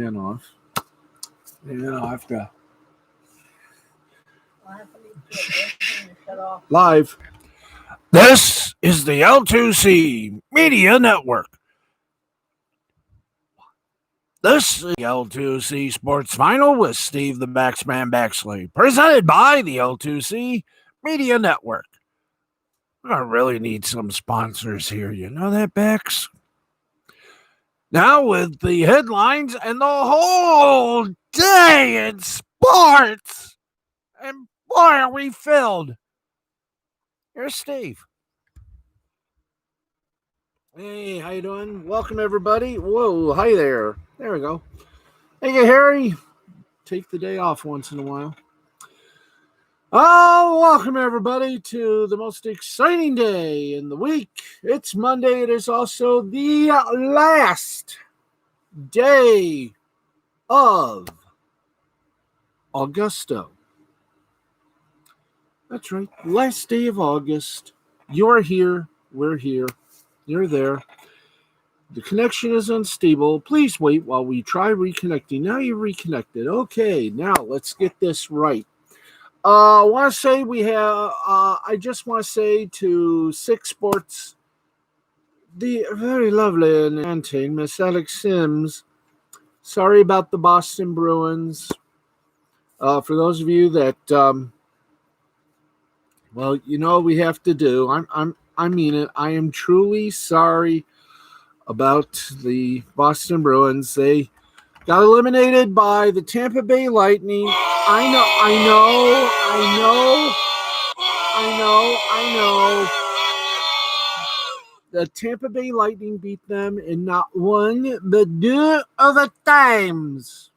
And off. And I've got live. This is the L2C Media Network. This is the L2C Sports Final with Steve the Baxman Baxley, presented by the L2C Media Network. I really need some sponsors here. You know that, Bax? Now with the headlines and the whole day in sports. And boy, are we filled. Here's Steve. Hey, how you doing? Welcome, everybody. Whoa, hi there. There we go. Hey, Harry. Take the day off once in a while. Oh, welcome, everybody, to the most exciting day in the week. It's Monday. It is also the last day of Augusto. That's right. Last day of August. You're here. We're here. You're there. The connection is unstable. Please wait while we try reconnecting. Now you're reconnected. Okay, now let's get this right. I want to say we have, I just want to say to Six Sports, the very lovely and enchanting Miss Alex Sims, sorry about the Boston Bruins. For those of you that, well, you know what we have to do. I mean it. I am truly sorry about the Boston Bruins. They got eliminated by the Tampa Bay Lightning. I know. The Tampa Bay Lightning beat them in not one, but two overtimes.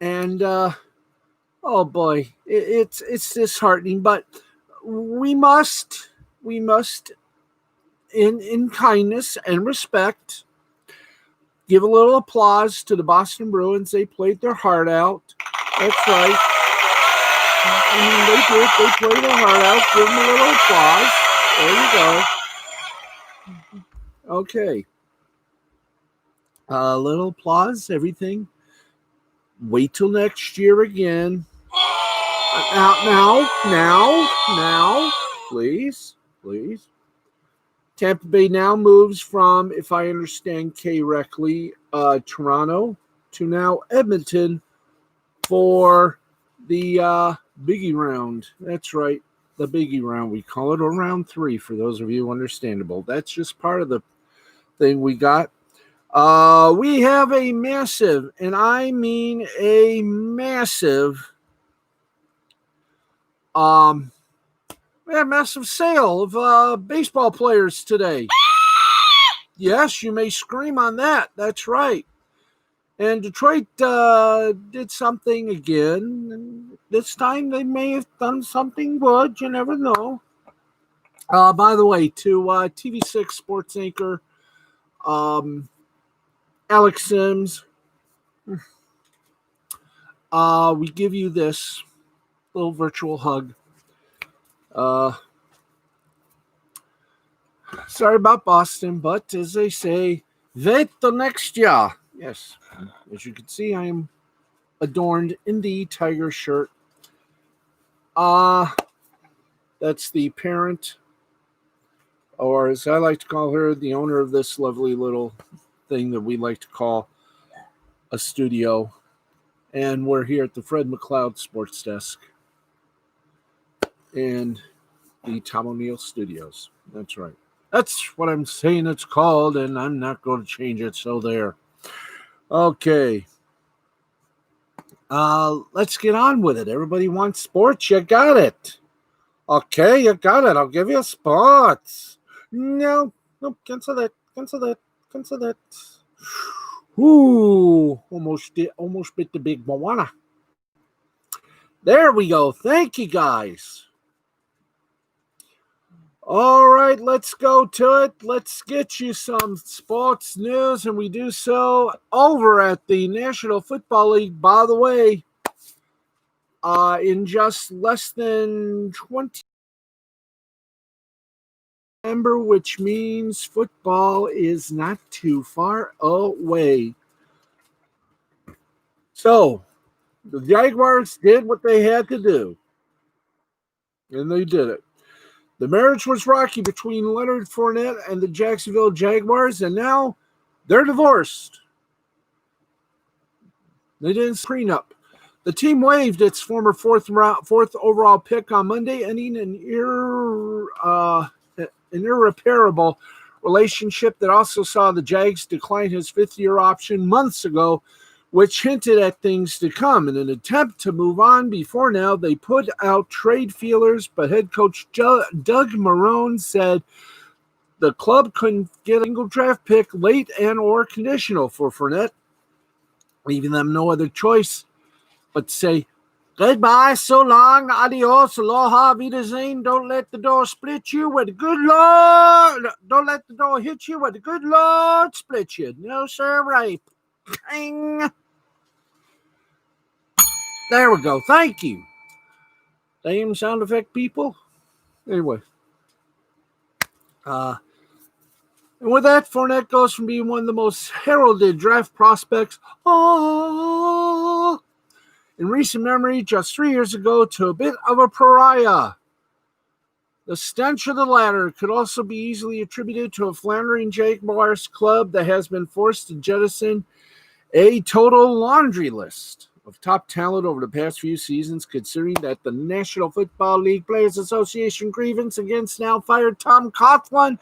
And, oh boy, it's disheartening, but we must, in kindness and respect, give a little applause to the Boston Bruins. They played their heart out. That's right. I mean, they did. They played their heart out. Give them a little applause. There you go. Okay. A little applause, everything. Wait till next year again. Now, please. Tampa Bay now moves from, if I understand correctly, Toronto to now Edmonton for the Biggie round. That's right, the Biggie round. We call it, or round 3 for those of you understandable. That's just part of the thing we got. We have a massive, and I mean a massive, massive sale of baseball players today. Yes, you may scream on that. That's right. And Detroit did something again. And this time they may have done something good. You never know. By the way, to TV6 sports anchor Alex Sims, we give you this little virtual hug. Sorry about Boston, but as they say, wait till next year. Yes, as you can see, I am adorned in the tiger shirt. That's the parent, or as I like to call her, the owner of this lovely little thing that we like to call a studio. And we're here at the Fred McLeod Sports Desk and the Tom O'Neill Studios. That's right. That's what I'm saying it's called, and I'm not going to change it, so there. Okay. Let's get on with it. Everybody wants sports? You got it. Okay, you got it. I'll give you sports. No, cancel that. Ooh, almost bit the big Moana. There we go. Thank you, guys. All right, let's go to it. Let's get you some sports news, and we do so over at the National Football League. By the way, in just less than 20 November, which means football is not too far away. So the Jaguars did what they had to do, and they did it. The marriage was rocky between Leonard Fournette and the Jacksonville Jaguars, and now they're divorced. They didn't prenup. The team waived its former fourth overall pick on Monday, ending an irreparable relationship that also saw the Jags decline his fifth-year option months ago, which hinted at things to come. In an attempt to move on before now, they put out trade feelers, but head coach Doug Marrone said the club couldn't get a single draft pick late and or conditional for Fournette, leaving them no other choice but to say, goodbye, so long, adios, aloha, wiedersehen. Don't let the door split you where the good Lord, don't let the door hit you where the good Lord split you. No, sir, right. Bang. There we go. Thank you. Same sound effect, people. Anyway. And with that, Fournette goes from being one of the most heralded draft prospects in recent memory just 3 years ago to a bit of a pariah. The stench of the latter could also be easily attributed to a floundering Jaguars club that has been forced to jettison a total laundry list of top talent over the past few seasons, considering that the National Football League Players Association grievance against now fired Tom Coughlin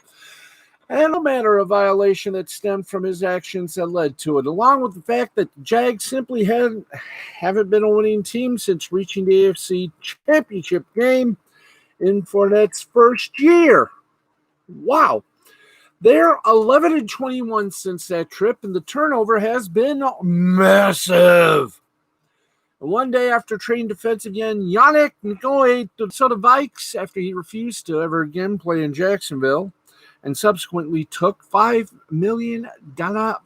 and no manner of violation that stemmed from his actions that led to it, along with the fact that the Jags simply haven't been a winning team since reaching the AFC Championship game in Fournette's first year. Wow. They're 11-21 since that trip, and the turnover has been massive. And one day after trading defensive end Yannick Ngakoue to the Vikes after he refused to ever again play in Jacksonville, and subsequently took $5 million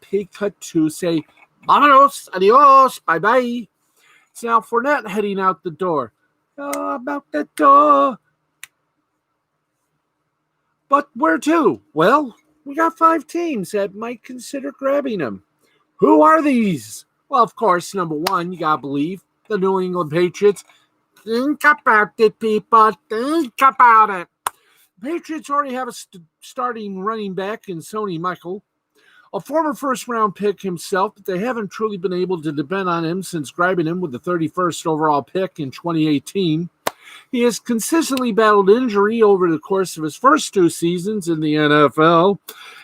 pay cut to say, vámonos, adios, bye-bye. It's now Fournette heading out the door. Oh, about the door. But where to? Well, we got 5 teams that might consider grabbing him. Who are these? Well, of course, number one, you got to believe, the New England Patriots. Think about it, people. Think about it. Patriots already have a starting running back in Sony Michel, a former first-round pick himself, but they haven't truly been able to depend on him since grabbing him with the 31st overall pick in 2018. He has consistently battled injury over the course of his first 2 seasons in the NFL,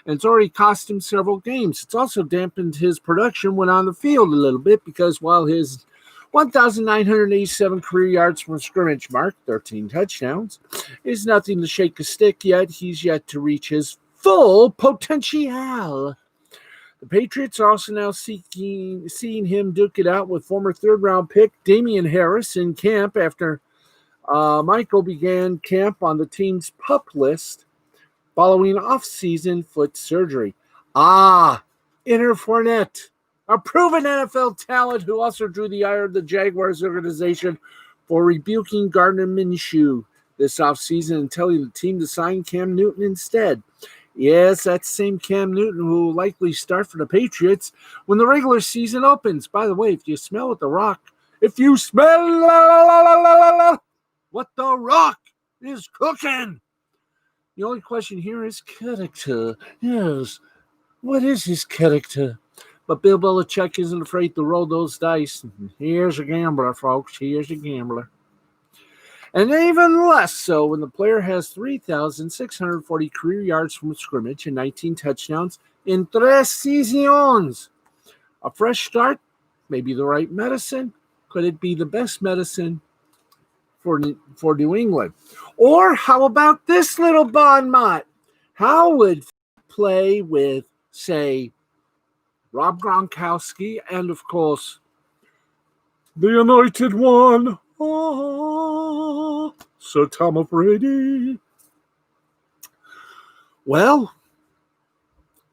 and it's already cost him several games. It's also dampened his production when on the field a little bit because while his 1,987 career yards from scrimmage mark, 13 touchdowns, is nothing to shake a stick yet. He's yet to reach his full potential. The Patriots are also now seeing him duke it out with former third-round pick Damian Harris in camp after Michael began camp on the team's PUP list following off-season foot surgery. Inner Fournette, a proven NFL talent who also drew the ire of the Jaguars organization for rebuking Gardner Minshew this offseason and telling the team to sign Cam Newton instead. Yes, that's the same Cam Newton who will likely start for the Patriots when the regular season opens. By the way, if you smell what The Rock is cooking, the only question here is character. Yes, what is his character? But Bill Belichick isn't afraid to roll those dice. Here's a gambler, folks. Here's a gambler. And even less so when the player has 3,640 career yards from scrimmage and 19 touchdowns in 3 seasons. A fresh start may be the right medicine. Could it be the best medicine for New England? Or how about this little bon mot? How would play with, say, Rob Gronkowski and, of course, the Anointed One, Sir Tom Brady? Well,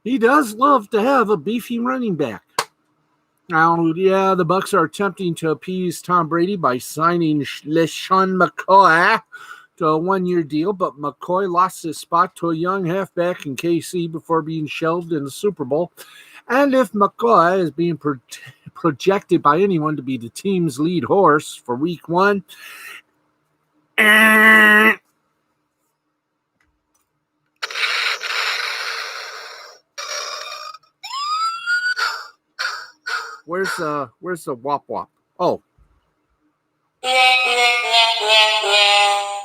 he does love to have a beefy running back. Now, the Bucs are attempting to appease Tom Brady by signing LeSean McCoy to a 1-year deal, but McCoy lost his spot to a young halfback in KC before being shelved in the Super Bowl. And if McCoy is being projected by anyone to be the team's lead horse for week 1. Where's the wop wop? Oh.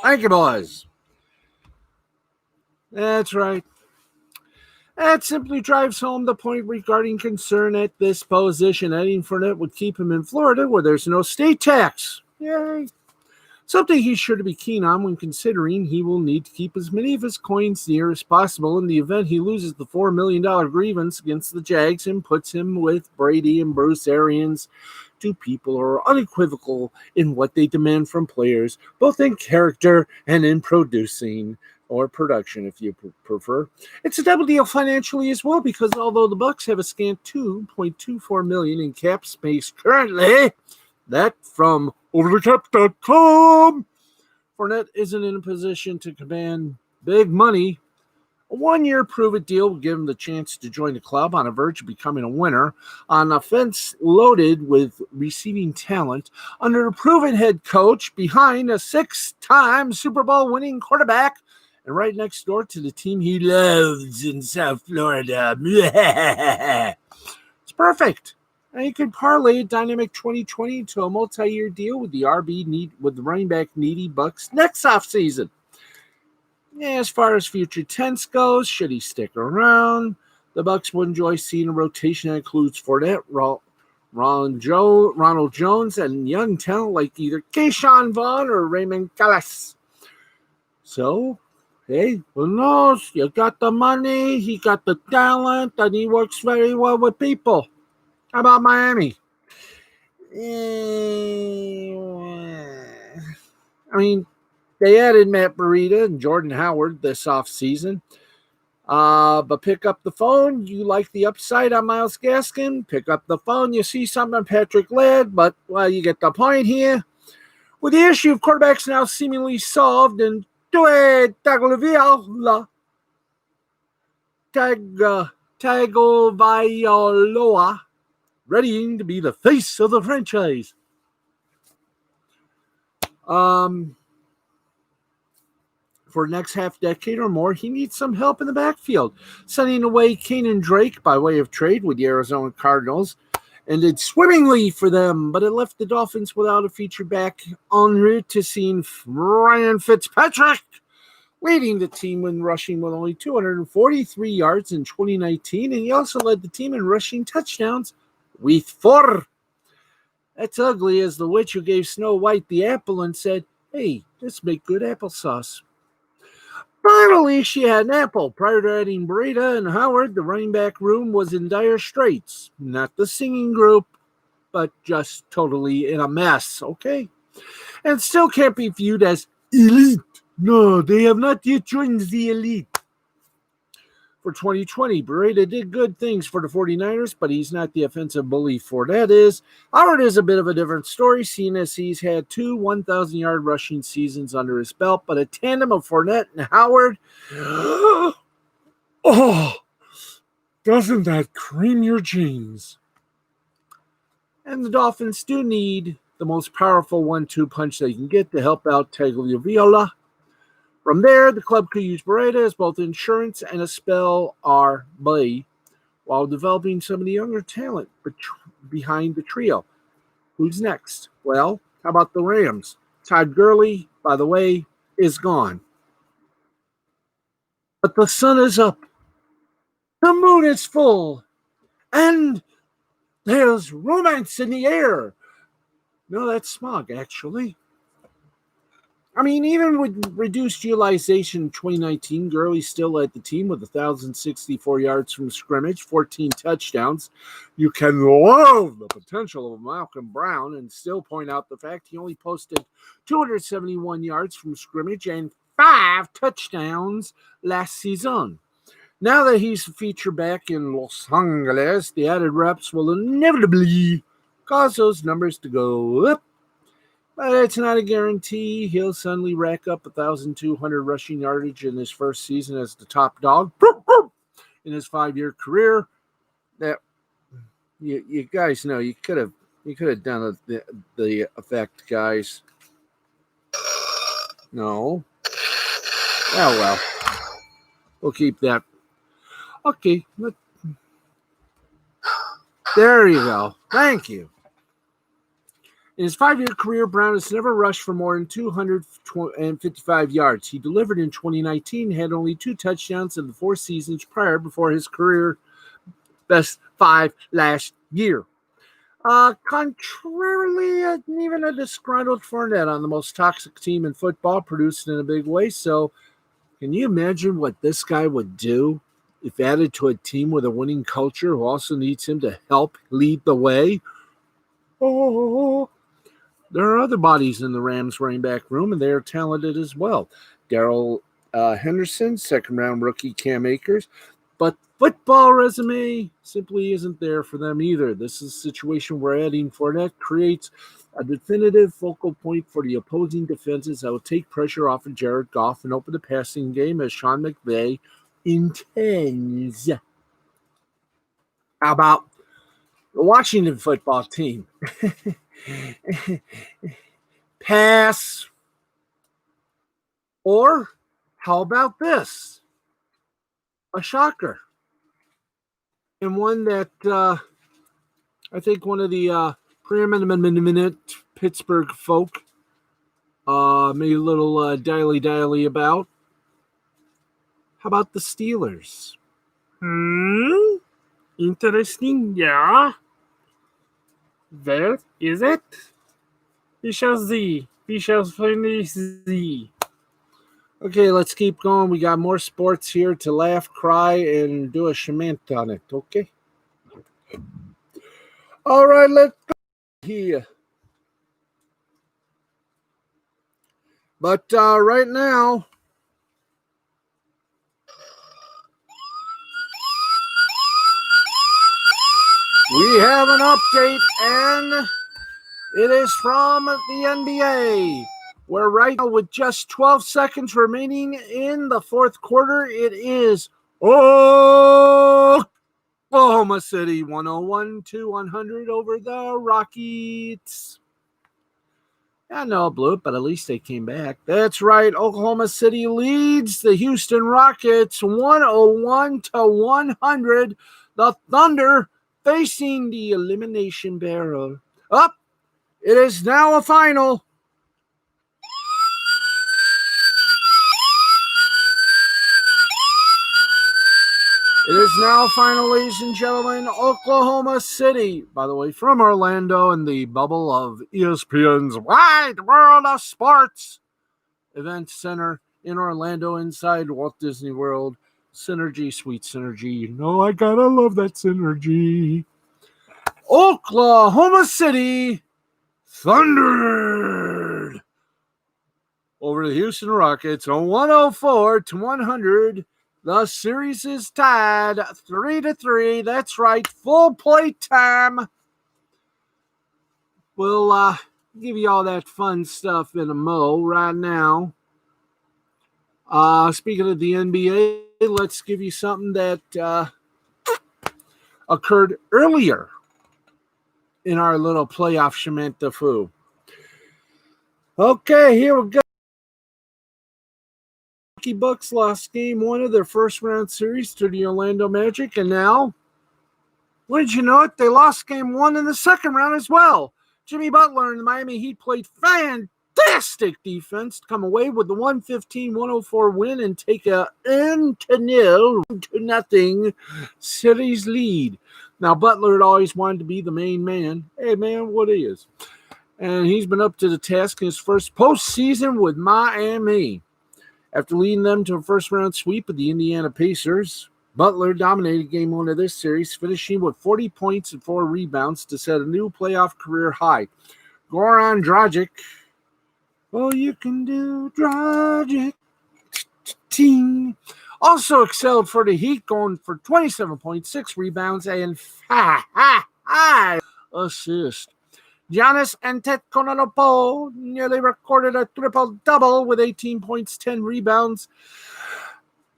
Thank you, boys. That's right. That simply drives home the point regarding concern at this position. Adding Fournette would keep him in Florida where there's no state tax. Yay. Something he's sure to be keen on when considering he will need to keep as many of his coins near as possible in the event he loses the $4 million grievance against the Jags and puts him with Brady and Bruce Arians, two people who are unequivocal in what they demand from players, both in character and in producing, or production if you prefer. It's a double deal financially as well, because although the Bucs have a scant $2.24 million in cap space currently, that from overthecap.com, Fournette isn't in a position to command big money. A 1-year prove-it deal will give him the chance to join the club on the verge of becoming a winner, on a fence loaded with receiving talent, under a proven head coach, behind a 6-time Super Bowl winning quarterback, and right next door to the team he loves in South Florida. It's perfect. And you could parlay a dynamic 2020 into a multi-year deal with the running back needy Bucs next offseason. As far as future tense goes, should he stick around, the Bucs would enjoy seeing a rotation that includes Fournette, Ronald Jones, and young talent like either Keyshawn Vaughn or Raymond Callas. So, hey, who knows? You got the money, he got the talent, and he works very well with people. How about Miami? I mean, they added Matt Breida and Jordan Howard this offseason. But pick up the phone. You like the upside on Myles Gaskin. Pick up the phone. You see something on Patrick Laird. But, well, you get the point here. With the issue of quarterbacks now seemingly solved, and Tagovailoa readying to be the face of the franchise. For the next half decade or more, he needs some help in the backfield. Sending away Kenyon Drake by way of trade with the Arizona Cardinals ended swimmingly for them, but it left the Dolphins without a feature back en route to seeing Ryan Fitzpatrick leading the team in rushing with only 243 yards in 2019, and he also led the team in rushing touchdowns with 4. That's ugly as the witch who gave Snow White the apple and said, "Hey, let's make good applesauce." Finally, she had an apple. Prior to adding Breida and Howard, the running back room was in dire straits. Not the singing group, but just totally in a mess, okay? And still can't be viewed as elite. No, they have not yet joined the elite. For 2020, Breida did good things for the 49ers, but he's not the offensive bully Fournette is. Howard is a bit of a different story, seeing as he's had 2 1,000-yard rushing seasons under his belt, but a tandem of Fournette and Howard, oh, doesn't that cream your jeans? And the Dolphins do need the most powerful 1-2 punch they can get to help out Tagovailoa. From there, the club could use Breida as both insurance and a spell RB while developing some of the younger talent behind the trio. Who's next? Well, how about the Rams? Todd Gurley, by the way, is gone. But the sun is up. The moon is full. And there's romance in the air. No, that's smog, actually. I mean, even with reduced utilization in 2019, Gurley still led the team with 1,064 yards from scrimmage, 14 touchdowns. You can love the potential of Malcolm Brown and still point out the fact he only posted 271 yards from scrimmage and 5 touchdowns last season. Now that he's a feature back in Los Angeles, the added reps will inevitably cause those numbers to go up. But it's not a guarantee. He'll suddenly rack up 1,200 rushing yardage in his first season as the top dog in his 5-year career. That You guys know you could have done the effect, guys. No. Oh well. We'll keep that. Okay. There you go. Thank you. In his 5-year career, Brown has never rushed for more than 255 yards. He delivered in 2019, had only 2 touchdowns in the 4 seasons prior before his career best 5 last year. Contrarily, even a disgruntled Fournette on the most toxic team in football produced in a big way. So, can you imagine what this guy would do if added to a team with a winning culture who also needs him to help lead the way? Oh, there are other bodies in the Rams running back room, and they are talented as well. Darrell Henderson, second-round rookie Cam Akers. But football resume simply isn't there for them either. This is a situation where adding Fournette creates a definitive focal point for the opposing defenses that will take pressure off of Jared Goff and open the passing game as Sean McVay intends. How about the Washington football team? Pass. Or how about this? A shocker. And one that I think one of the preeminent Pittsburgh folk made a little dilly about. How about the Steelers? Interesting, yeah. Where is it? We shall see. We shall finally see. Okay, let's keep going. We got more sports here to laugh, cry, and do a shemant on it, okay? All right, let's go here. But right now, we have an update, and it is from the NBA, where right now, with just 12 seconds remaining in the fourth quarter, it is Oklahoma City 101-100 over the Rockets. I know it blew it, but at least they came back. That's right. Oklahoma City leads the Houston Rockets 101-100. The Thunder facing the elimination barrel. Up. It is now a final. It is now final, ladies and gentlemen. Oklahoma City, by the way, from Orlando in the bubble of ESPN's Wide World of Sports Event Center in Orlando inside Walt Disney World. Synergy, sweet synergy. You know I gotta love that synergy. Oklahoma City thundered over the Houston Rockets on 104-100. The series is tied 3-3. That's right, full play time. We'll give you all that fun stuff in a mo right now. Speaking of the NBA, let's give you something that occurred earlier in our little playoff Shemanta Foo. Okay, here we go. Milwaukee Bucks lost game 1 of their first round series to the Orlando Magic, and now, wouldn't you know it, they lost game 1 in the second round as well. Jimmy Butler and the Miami Heat played fantastic defense to come away with the 115-104 win and take a 2-0 series lead. Now, Butler had always wanted to be the main man. Hey, man, what is? And he's been up to the task in his first postseason with Miami. After leading them to a first-round sweep of the Indiana Pacers, Butler dominated game 1 of this series, finishing with 40 points and 4 rebounds to set a new playoff career high. Goran Dragic, all you can do, Dragic, team, also excelled for the Heat, going for 27 points, 6 rebounds, and 5 assists. Giannis Antetokounmpo nearly recorded a triple-double with 18 points, 10 rebounds,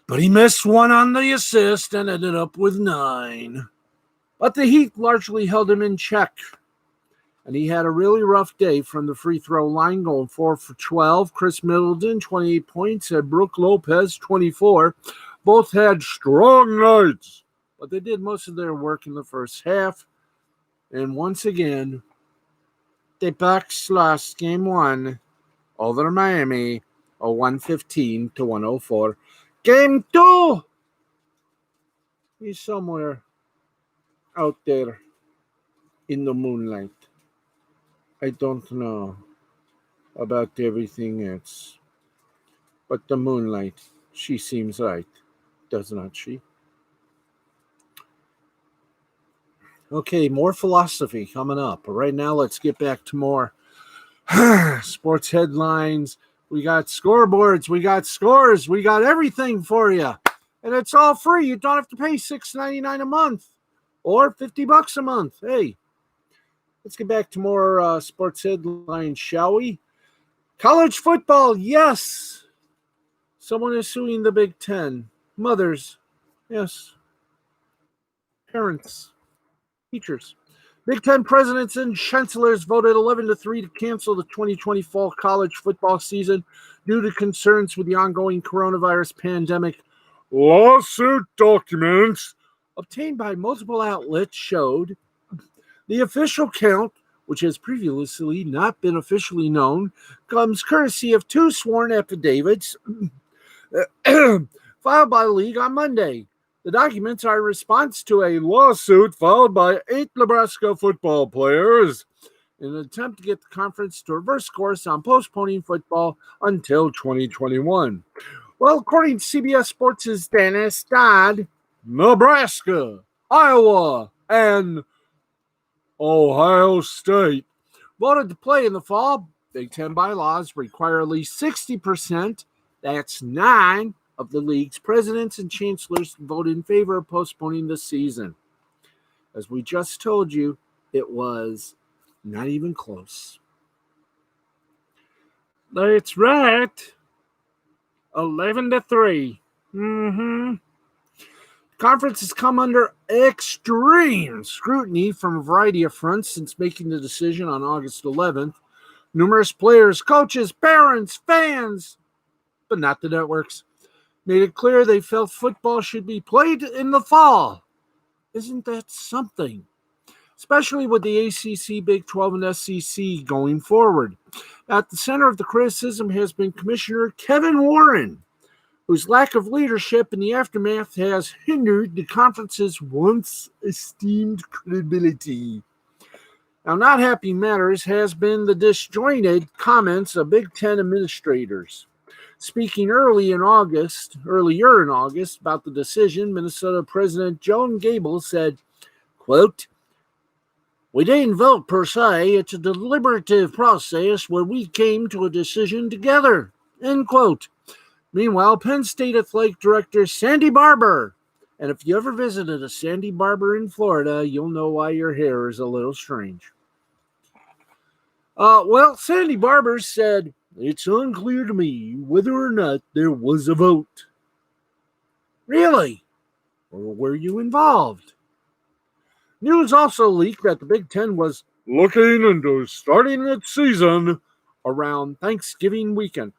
but he missed one on the assist and ended up with 9. But the Heat largely held him in check. And he had a really rough day from the free throw line, going 4 for 12. Chris Middleton, 28 points, and Brook Lopez, 24. Both had strong nights, but they did most of their work in the first half. And once again, the Bucks lost game one over Miami, 115 to 104. Game two, he's somewhere out there in the moonlight. I don't know about everything else, but the moonlight, she seems right, does not she? Okay, more philosophy coming up. But right now, let's get back to more sports headlines. We got scoreboards, we got scores, we got everything for you. And it's all free. You don't have to pay $6.99 a month or $50 a month. Hey, let's get back to more sports headlines, shall we? College football, yes. Someone is suing the Big Ten. Mothers, yes. Parents, teachers. Big Ten presidents and chancellors voted 11-3 to cancel the 2020 fall college football season due to concerns with the ongoing coronavirus pandemic. Lawsuit documents obtained by multiple outlets showed the official count, which has previously not been officially known, comes courtesy of 2 sworn affidavits filed by the league on Monday. The documents are a response to a lawsuit filed by 8 Nebraska football players in an attempt to get the conference to reverse course on postponing football until 2021. Well, according to CBS Sports' Dennis Dodd, Nebraska, Iowa, and Ohio State voted to play in the fall. Big Ten bylaws require at least 60%, that's 9, of the league's presidents and chancellors to vote in favor of postponing the season. As we just told you, it was not even close. That's right. 11-3. Conference has come under extreme scrutiny from a variety of fronts since making the decision on August 11th. Numerous players, coaches, parents, fans, but not the networks, made it clear they felt football should be played in the fall. Isn't that something? Especially with the ACC, Big 12, and SEC going forward. At the center of the criticism has been Commissioner Kevin Warren, whose lack of leadership in the aftermath has hindered the conference's once esteemed credibility. Now, not happy matters has been the disjointed comments of Big Ten administrators. Speaking earlier in August about the decision, Minnesota President Joan Gable said, quote, "We didn't vote per se. It's a deliberative process where we came to a decision together," end quote. Meanwhile, Penn State Athletic Director Sandy Barber, and if you ever visited a Sandy Barber in Florida, you'll know why your hair is a little strange. Sandy Barber said, "It's unclear to me whether or not there was a vote." Really? Or were you involved? News also leaked that the Big Ten was looking into starting its season around Thanksgiving weekend.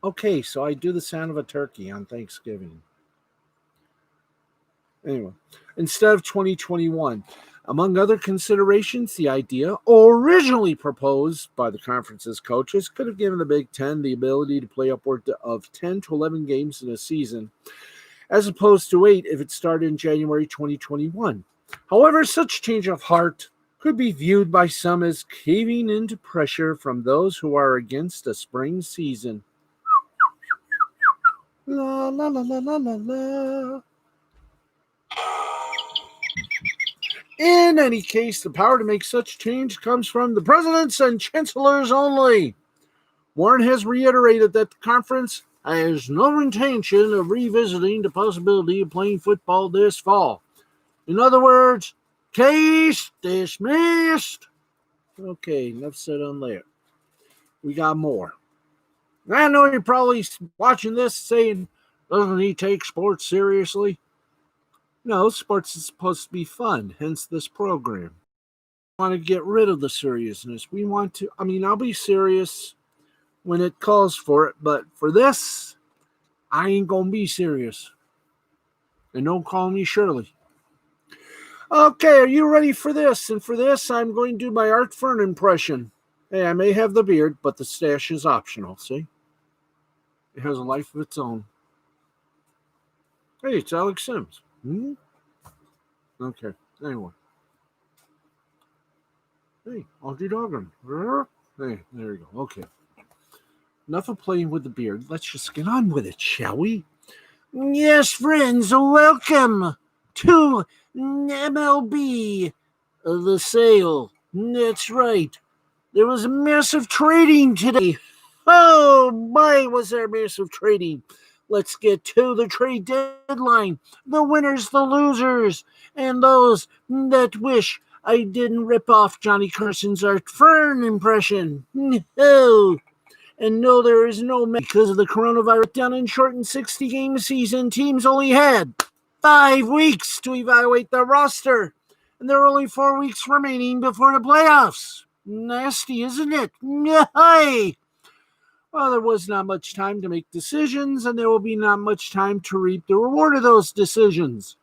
Okay, so I do the sound of a turkey on Thanksgiving. Anyway, instead of 2021. Among other considerations, the idea, originally proposed by the conference's coaches, could have given the Big Ten the ability to play upward of 10 to 11 games in a season, as opposed to 8 if it started in January 2021. However, such change of heart could be viewed by some as caving into pressure from those who are against a spring season. La la la la la la la. In any case, the power to make such change comes from the presidents and chancellors only. Warren has reiterated that the conference has no intention of revisiting the possibility of playing football this fall. In other words, case dismissed. Okay, enough said on that. We got more. I know you're probably watching this saying, Doesn't he take sports seriously? No, sports is supposed to be fun, hence this program. We want to get rid of the seriousness. We want to, I'll be serious when it calls for it, but for this, I ain't going to be serious. And don't call me Shirley. Okay, are you ready for this? And for this, I'm going to do my Art Fern impression. Hey, I may have the beard, but the stash is optional, see? It has a life of its own. Hey, it's Alex Sims. Okay, anyway. Hey, Audrey Doggin. Hey, there you go. Okay. Enough of playing with the beard. Let's just get on with it, shall we? Yes, friends, welcome to MLB The Sale. That's right. There was massive trading today. Oh, boy, was there massive trading. Let's get to the trade deadline. The winners, the losers, and those that wish I didn't rip off Johnny Carson's Art Fern impression. No. And no, there is no match because of the coronavirus down and shortened 60-game season. Teams only had 5 weeks to evaluate the roster, and there are only 4 weeks remaining before the playoffs. Nasty, isn't it? Yay! Well, there was not much time to make decisions, and there will be not much time to reap the reward of those decisions.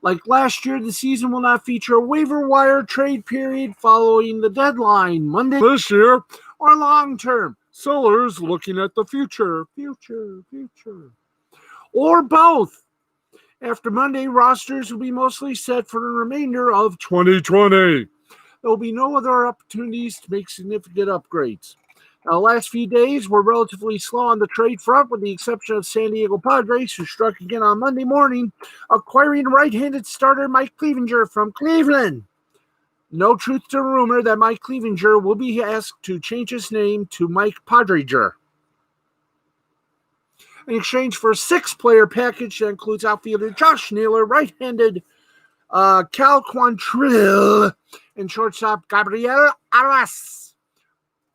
Like last year, the season will not feature a waiver wire trade period following the deadline Monday this year or long term. Sellers looking at the future, or both. After Monday, rosters will be mostly set for the remainder of 2020. There will be no other opportunities to make significant upgrades. Now, the last few days were relatively slow on the trade front, with the exception of San Diego Padres, who struck again on Monday morning, acquiring right-handed starter Mike Clevinger from Cleveland. No truth to the rumor that Mike Clevinger will be asked to change his name to Mike Padriger. In exchange for a 6-player package that includes outfielder Josh Naylor, right-handed Cal Quantrill, and shortstop Gabriel Arias.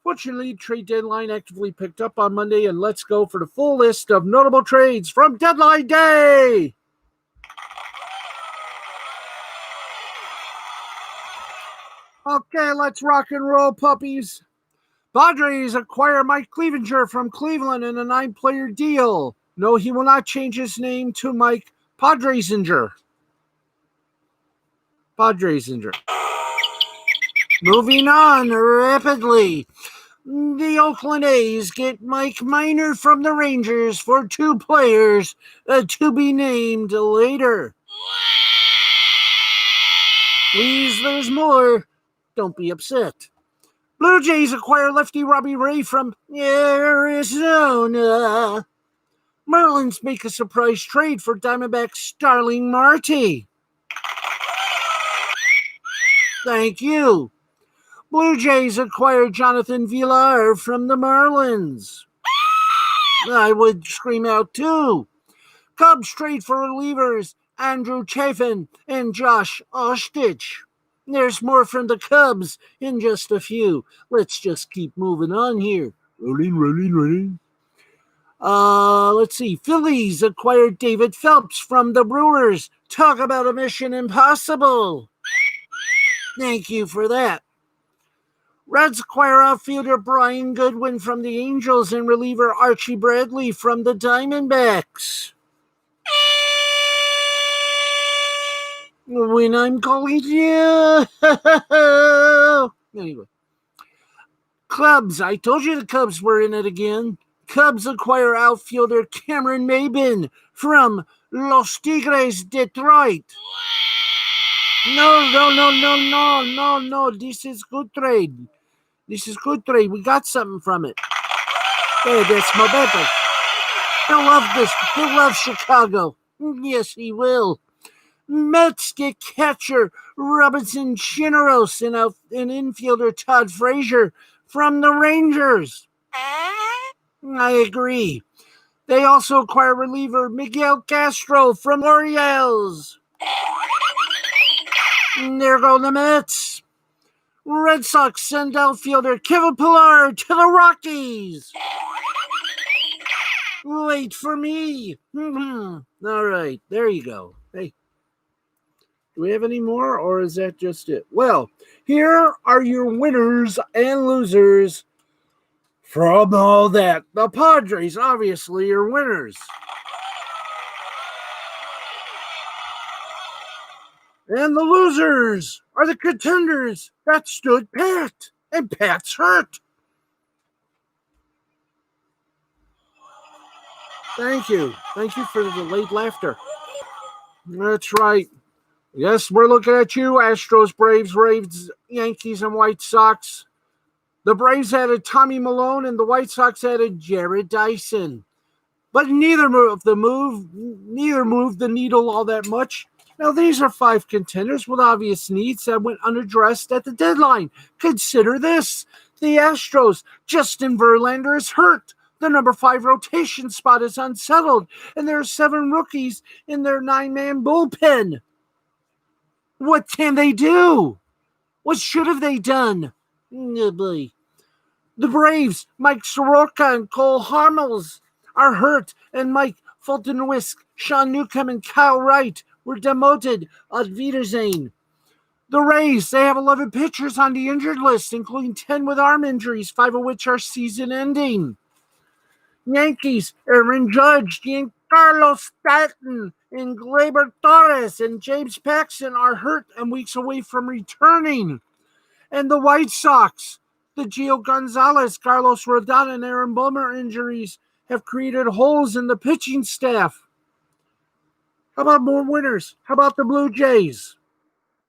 Fortunately, trade deadline actively picked up on Monday, and let's go for the full list of notable trades from deadline day. Okay, let's rock and roll, puppies. Padres acquire Mike Clevinger from Cleveland in a 9-player deal. No, he will not change his name to Mike Padresinger. Moving on rapidly. The Oakland A's get Mike Minor from the Rangers for 2 players to be named later. Please, there's more. Don't be upset. Blue Jays acquire lefty Robbie Ray from Arizona. Marlins make a surprise trade for Diamondback Starling Marte. Thank you. Blue Jays acquire Jonathan Villar from the Marlins. I would scream out too. Cubs trade for relievers Andrew Chafin and Josh Ostich. There's more from the Cubs in just a few. Let's just keep moving on here. Rolling. Let's see. Phillies acquired David Phelps from the Brewers. Talk about a mission impossible. Thank you for that. Reds acquire outfielder Brian Goodwin from the Angels and reliever Archie Bradley from the Diamondbacks. When I'm calling you. Anyway. Cubs. I told you the Cubs were in it again. Cubs acquire outfielder Cameron Maybin from Los Tigres, Detroit. No. This is good trade. We got something from it. Hey, that's my better. He'll love this. He'll love Chicago. Yes, he will. Mets get catcher Robinson Chirinos and infielder Todd Frazier from the Rangers. I agree. They also acquire reliever Miguel Castro from Orioles. There go the Mets. Red Sox send outfielder Kevin Pillar to the Rockies. Wait for me. All right, there you go. Hey, do we have any more, or is that just it? Well, here are your winners and losers from all that. The Padres, obviously, are winners. And the losers are the contenders that stood pat. And Pat's hurt. Thank you. Thank you for the late laughter. That's right. Yes, we're looking at you, Astros, Braves, Rays, Yankees, and White Sox. The Braves added Tommy Malone, and the White Sox added Jared Dyson. But neither moved the needle all that much. Now, these are 5 contenders with obvious needs that went unaddressed at the deadline. Consider this. The Astros, Justin Verlander is hurt. The number 5 rotation spot is unsettled, and there are 7 rookies in their 9-man bullpen. What can they do? What should have they done? Oh boy. The Braves, Mike Soroka and Cole Harmels are hurt, and Mike Fultonwisk, Sean Newcomb, and Kyle Wright were demoted at Wiedersehen. The Rays, they have 11 pitchers on the injured list, including 10 with arm injuries, 5 of which are season-ending. Yankees, Aaron Judge, Giancarlo Stanton, and Gleyber Torres and James Paxton are hurt and weeks away from returning. And the White Sox, the Gio Gonzalez, Carlos Rodon, and Aaron Bummer injuries have created holes in the pitching staff. How about more winners? How about the Blue Jays?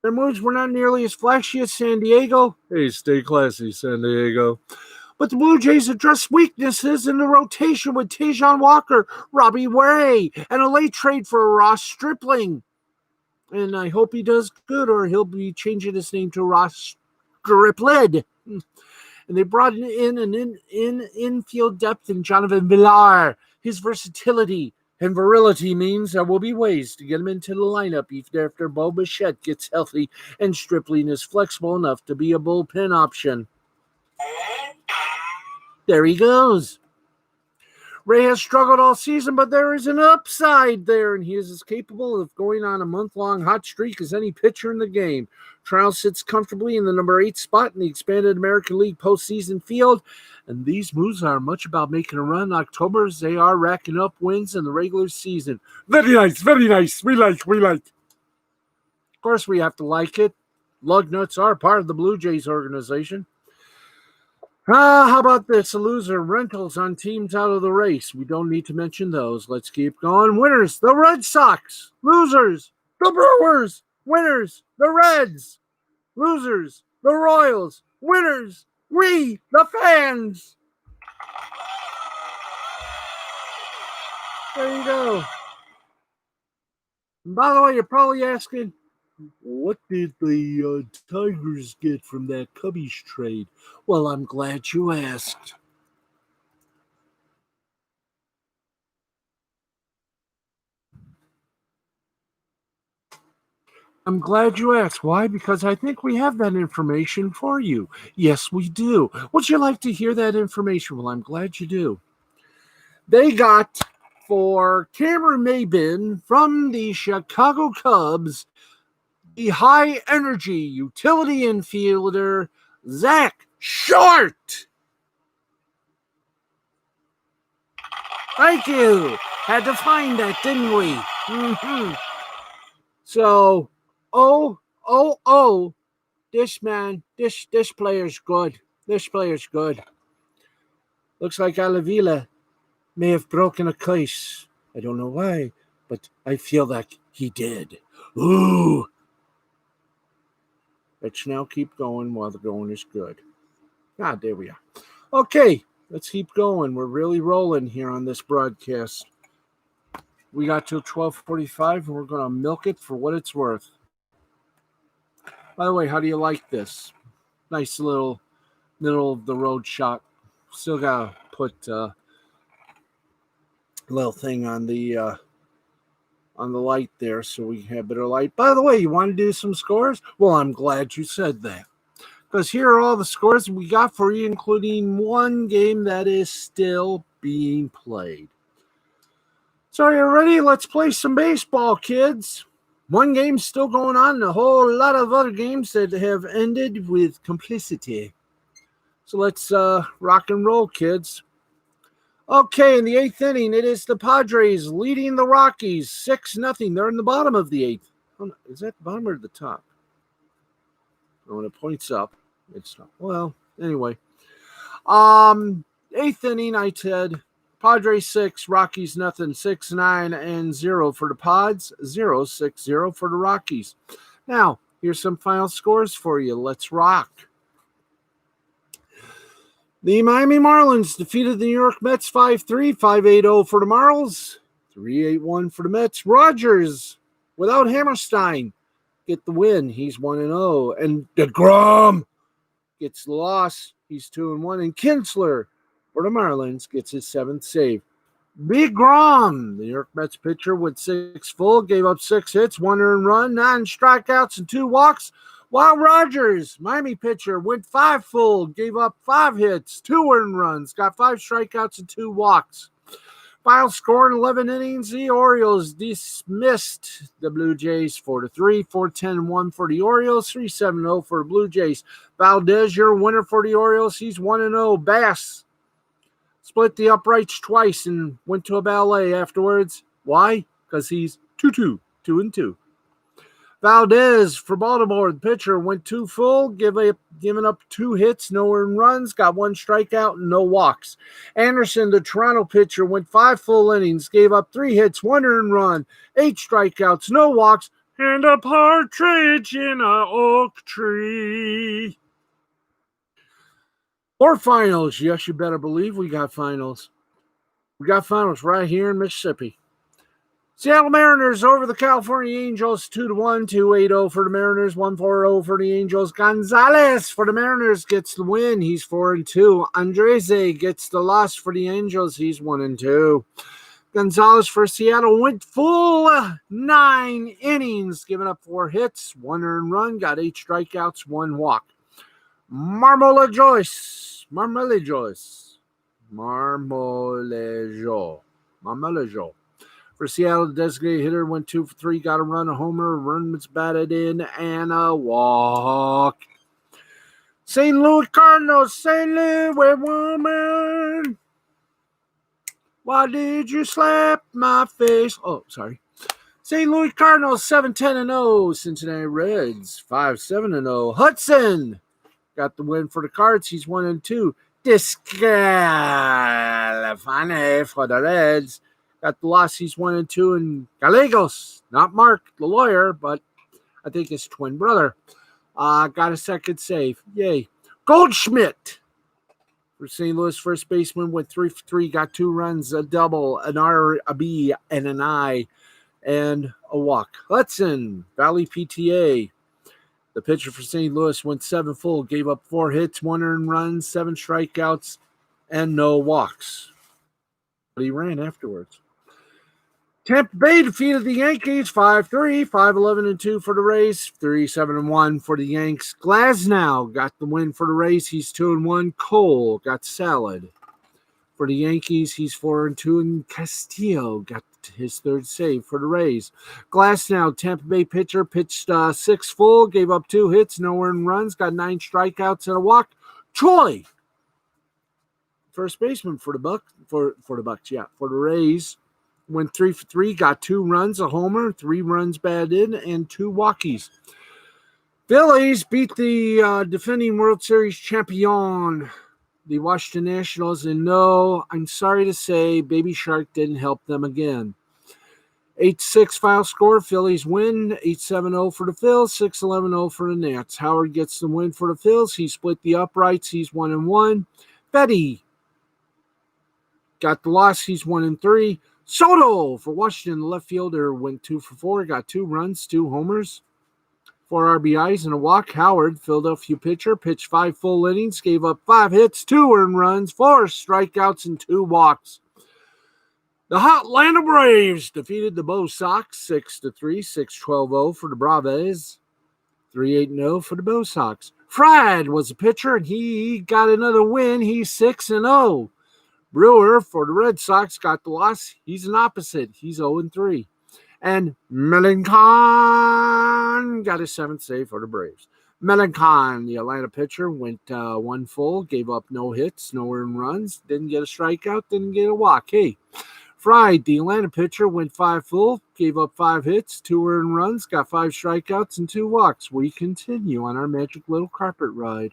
Their moves were not nearly as flashy as San Diego. Hey, stay classy, San Diego. But the Blue Jays addressed weaknesses in the rotation with Tajon Walker, Robbie Ray, and a late trade for Ross Stripling. And I hope he does good, or he'll be changing his name to Ross Stripled. And they brought in an infield depth in Jonathan Villar. His versatility and virility means there will be ways to get him into the lineup even after Bo Bichette gets healthy and Stripling is flexible enough to be a bullpen option. There he goes. Ray has struggled all season, but there is an upside there, and he is as capable of going on a month-long hot streak as any pitcher in the game. Trout sits comfortably in the number 8 spot in the expanded American League postseason field, and these moves are much about making a run in October as they are racking up wins in the regular season. Very nice, very nice. We like. Of course, we have to like it. Lugnuts are part of the Blue Jays organization. How about this? A loser rentals on teams out of the race. We don't need to mention those. Let's keep going. Winners, the Red Sox. Losers, the Brewers. Winners, the Reds. Losers, the Royals. Winners, we, the fans. There you go. And by the way, you're probably asking, what did the Tigers get from that Cubbies trade? Well, I'm glad you asked. I'm glad you asked. Why? Because I think we have that information for you. Yes, we do. Would you like to hear that information? Well, I'm glad you do. They got for Cameron Maybin from the Chicago Cubs the high energy utility infielder, Zach Short. Thank you. Had to find that, didn't we? Mm-hmm. So, this player's good. This player's good. Looks like Alavila may have broken a case. I don't know why, but I feel like he did. Ooh. Let's now keep going while the going is good. There we are. Okay, let's keep going. We're really rolling here on this broadcast. We got till 12:45, and we're going to milk it for what it's worth. By the way, how do you like this? Nice little middle of the road shot. Still got to put a little thing on the light there so we have better light. By the way, you want to do some scores? Well, I'm glad you said that. Because here are all the scores we got for you, including one game that is still being played. So you're ready? Let's play some baseball, kids. One game's still going on, and a whole lot of other games that have ended with complicity. So let's rock and roll, kids. Okay, in the eighth inning, it is the Padres leading the Rockies 6-0. They're in the bottom of the eighth. Oh, is that the bottom or the top? Oh, when it points up, it's not. Well, anyway. Eighth inning, I said Padres 6, Rockies nothing, 6-9-0 for the Pods, 0-6-0 for the Rockies. Now, here's some final scores for you. Let's rock. The Miami Marlins defeated the New York Mets 5-3, 5-8-0 for the Marlins, 3-8-1 for the Mets. Rogers, without Hammerstein, get the win. He's 1-0. And DeGrom gets the loss. He's 2-1. And Kinsler for the Marlins gets his 7th save. Big Grom, the New York Mets pitcher, went 6 full, gave up 6 hits, 1 earned run, 9 strikeouts, and 2 walks. While Rogers, Miami pitcher, went 5 full, gave up 5 hits, 2 earned runs, got 5 strikeouts, and 2 walks. Final score in 11 innings, the Orioles dismissed the Blue Jays 4-3, 4-10-1 for the Orioles, 3-7-0 for the Blue Jays. Valdez, your winner for the Orioles. He's 1-0. Bass split the uprights twice and went to a ballet afterwards. Why? Because he's 2-2, 2-2. Valdez for Baltimore, the pitcher, went 2 full, giving up 2 hits, no earned runs, got 1 strikeout, and no walks. Anderson, the Toronto pitcher, went 5 full innings, gave up 3 hits, 1 earned run, 8 strikeouts, no walks, and a partridge in an oak tree. More finals. Yes, you better believe we got finals. We got finals right here in Mississippi. Seattle Mariners over the California Angels 2-1, 2-8-0 for the Mariners, 1-4-0 for the Angels. Gonzalez for the Mariners gets the win. He's 4-2. Andrese gets the loss for the Angels. He's 1-2. Gonzalez for Seattle went full 9 innings, giving up 4 hits, 1 earned run, got 8 strikeouts, 1 walk. Marmolejo for Seattle, the designated hitter went 2 for 3, got a run, a homer, runs batted in, and a walk. St. Louis Cardinals, St. Louis woman, why did you slap my face? Oh, sorry. St. Louis Cardinals 7-10-0, Cincinnati Reds 5-7-0. Hudson got the win for the Cards. He's 1-2. Discalifane for the Reds. Got the loss. He's 1-2. And Gallegos, not Mark, the lawyer, but I think his twin brother, got a 2nd save. Yay. Goldschmidt for St. Louis, first baseman, went 3 for 3, got 2 runs, a double, an R, a B, and an I, and a walk. Hudson, Valley PTA, the pitcher for St. Louis, went 7 full, gave up 4 hits, 1 earned run, 7 strikeouts, and no walks. But he ran afterwards. Tampa Bay defeated the Yankees 5-3, 5-11-2 for the Rays, 3-7-1 for the Yanks. Glasnow got the win for the Rays. He's 2-1. Cole got salad. For the Yankees, he's 4-2, and Castillo got his 3rd save for the Rays. Glasnow, Tampa Bay pitcher, pitched 6 full, gave up 2 hits, no earned runs, got 9 strikeouts and a walk. Choi, first baseman for the Bucks, for the Rays, went 3 for 3, got 2 runs, a homer, 3 runs batted in, and 2 walkies. Phillies beat the defending World Series champion, the Washington Nationals, and no, I'm sorry to say, Baby Shark didn't help them again. 8-6 final score, Phillies win, 8-7-0 for the Phils, 6-11-0 for the Nats. Howard gets the win for the Phils. He split the uprights. He's 1-1. Betty got the loss. He's 1-3. Soto for Washington, the left fielder, went 2 for 4, got 2 runs, 2 homers, 4 RBIs, and a walk. Howard, Philadelphia pitcher, pitched 5 full innings, gave up 5 hits, 2 earned runs, 4 strikeouts, and 2 walks. The Hotlanta Braves defeated the Bo Sox 6-3, 6-12-0 for the Braves, 3-8-0 for the Bo Sox. Fried was the pitcher, and he got another win. He's 6-0. Brewer for the Red Sox got the loss. He's an opposite. He's 0-3. And Melancon got his seventh save for the Braves. Melancon, the Atlanta pitcher, went one full, gave up no hits, no earned runs, didn't get a strikeout, didn't get a walk. Hey, Fried, the Atlanta pitcher, went five full, gave up 5 hits, 2 earned runs, got 5 strikeouts, and 2 walks. We continue on our magic little carpet ride.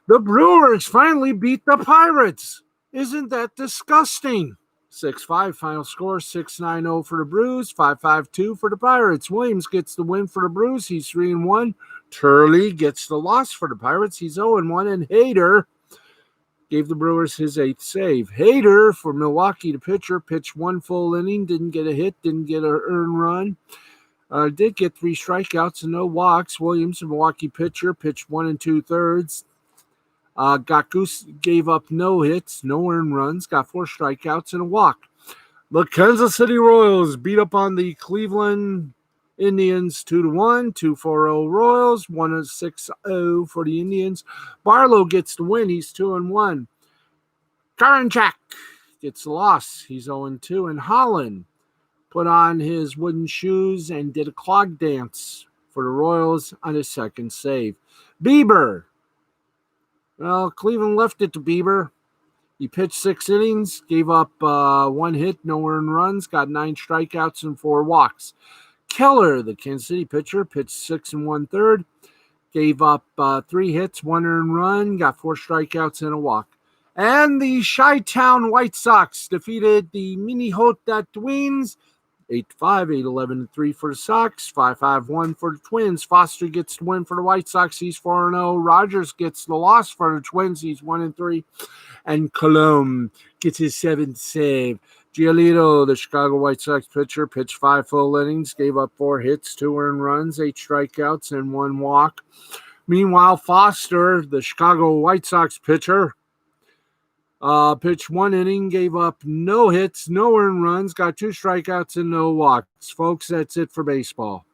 The Brewers finally beat the Pirates. Isn't that disgusting? 6-5 final score, 6-9-0 for the Brews, 5-5-2 for the Pirates. Williams gets the win for the Brews. He's 3-1. Turley gets the loss for the Pirates. He's 0-1. And Hader gave the Brewers his 8th save. Hader for Milwaukee, the pitcher, pitched 1 full inning, didn't get a hit, didn't get an earned run. Did get 3 strikeouts and no walks. Williams, the Milwaukee pitcher, pitched 1 2/3. Gave up no hits, no earned runs, got 4 strikeouts and a walk. The Kansas City Royals beat up on the Cleveland Indians 2-1, 2-4-0 Royals, 1-6-0 for the Indians. Barlow gets the win. He's 2-1. Karinchak gets the loss. He's 0-2. And Holland put on his wooden shoes and did a clog dance for the Royals on his 2nd save. Bieber. Well, Cleveland left it to Bieber. He pitched 6 innings, gave up 1 hit, no earned runs, got 9 strikeouts and 4 walks. Keller, the Kansas City pitcher, pitched 6 1/3, gave up 3 hits, 1 earned run, got 4 strikeouts and a walk. And the Chi-Town White Sox defeated the Minnesota Twins 8-5, 8-11-3 for the Sox, 5-5-1 for the Twins. Foster gets the win for the White Sox. He's 4-0. Rogers gets the loss for the Twins. He's 1-3. And Colomb gets his 7th save. Giolito, the Chicago White Sox pitcher, pitched 5 full innings, gave up 4 hits, 2 earned runs, 8 strikeouts, and 1 walk. Meanwhile, Foster, the Chicago White Sox pitcher, pitched 1 inning, gave up no hits, no earned runs, got 2 strikeouts and no walks. Folks, that's it for baseball.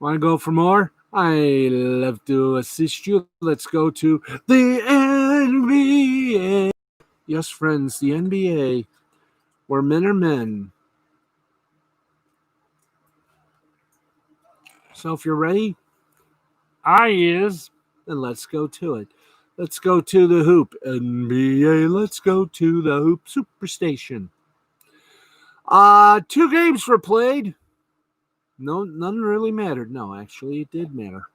Want to go for more? I love to assist you. Let's go to the NBA. Yes, friends, the NBA, where men are men. So if you're ready, I is, then let's go to it. Let's go to the hoop. NBA, let's go to the hoop superstation. 2 games were played. No, none really mattered. No, actually, it did matter.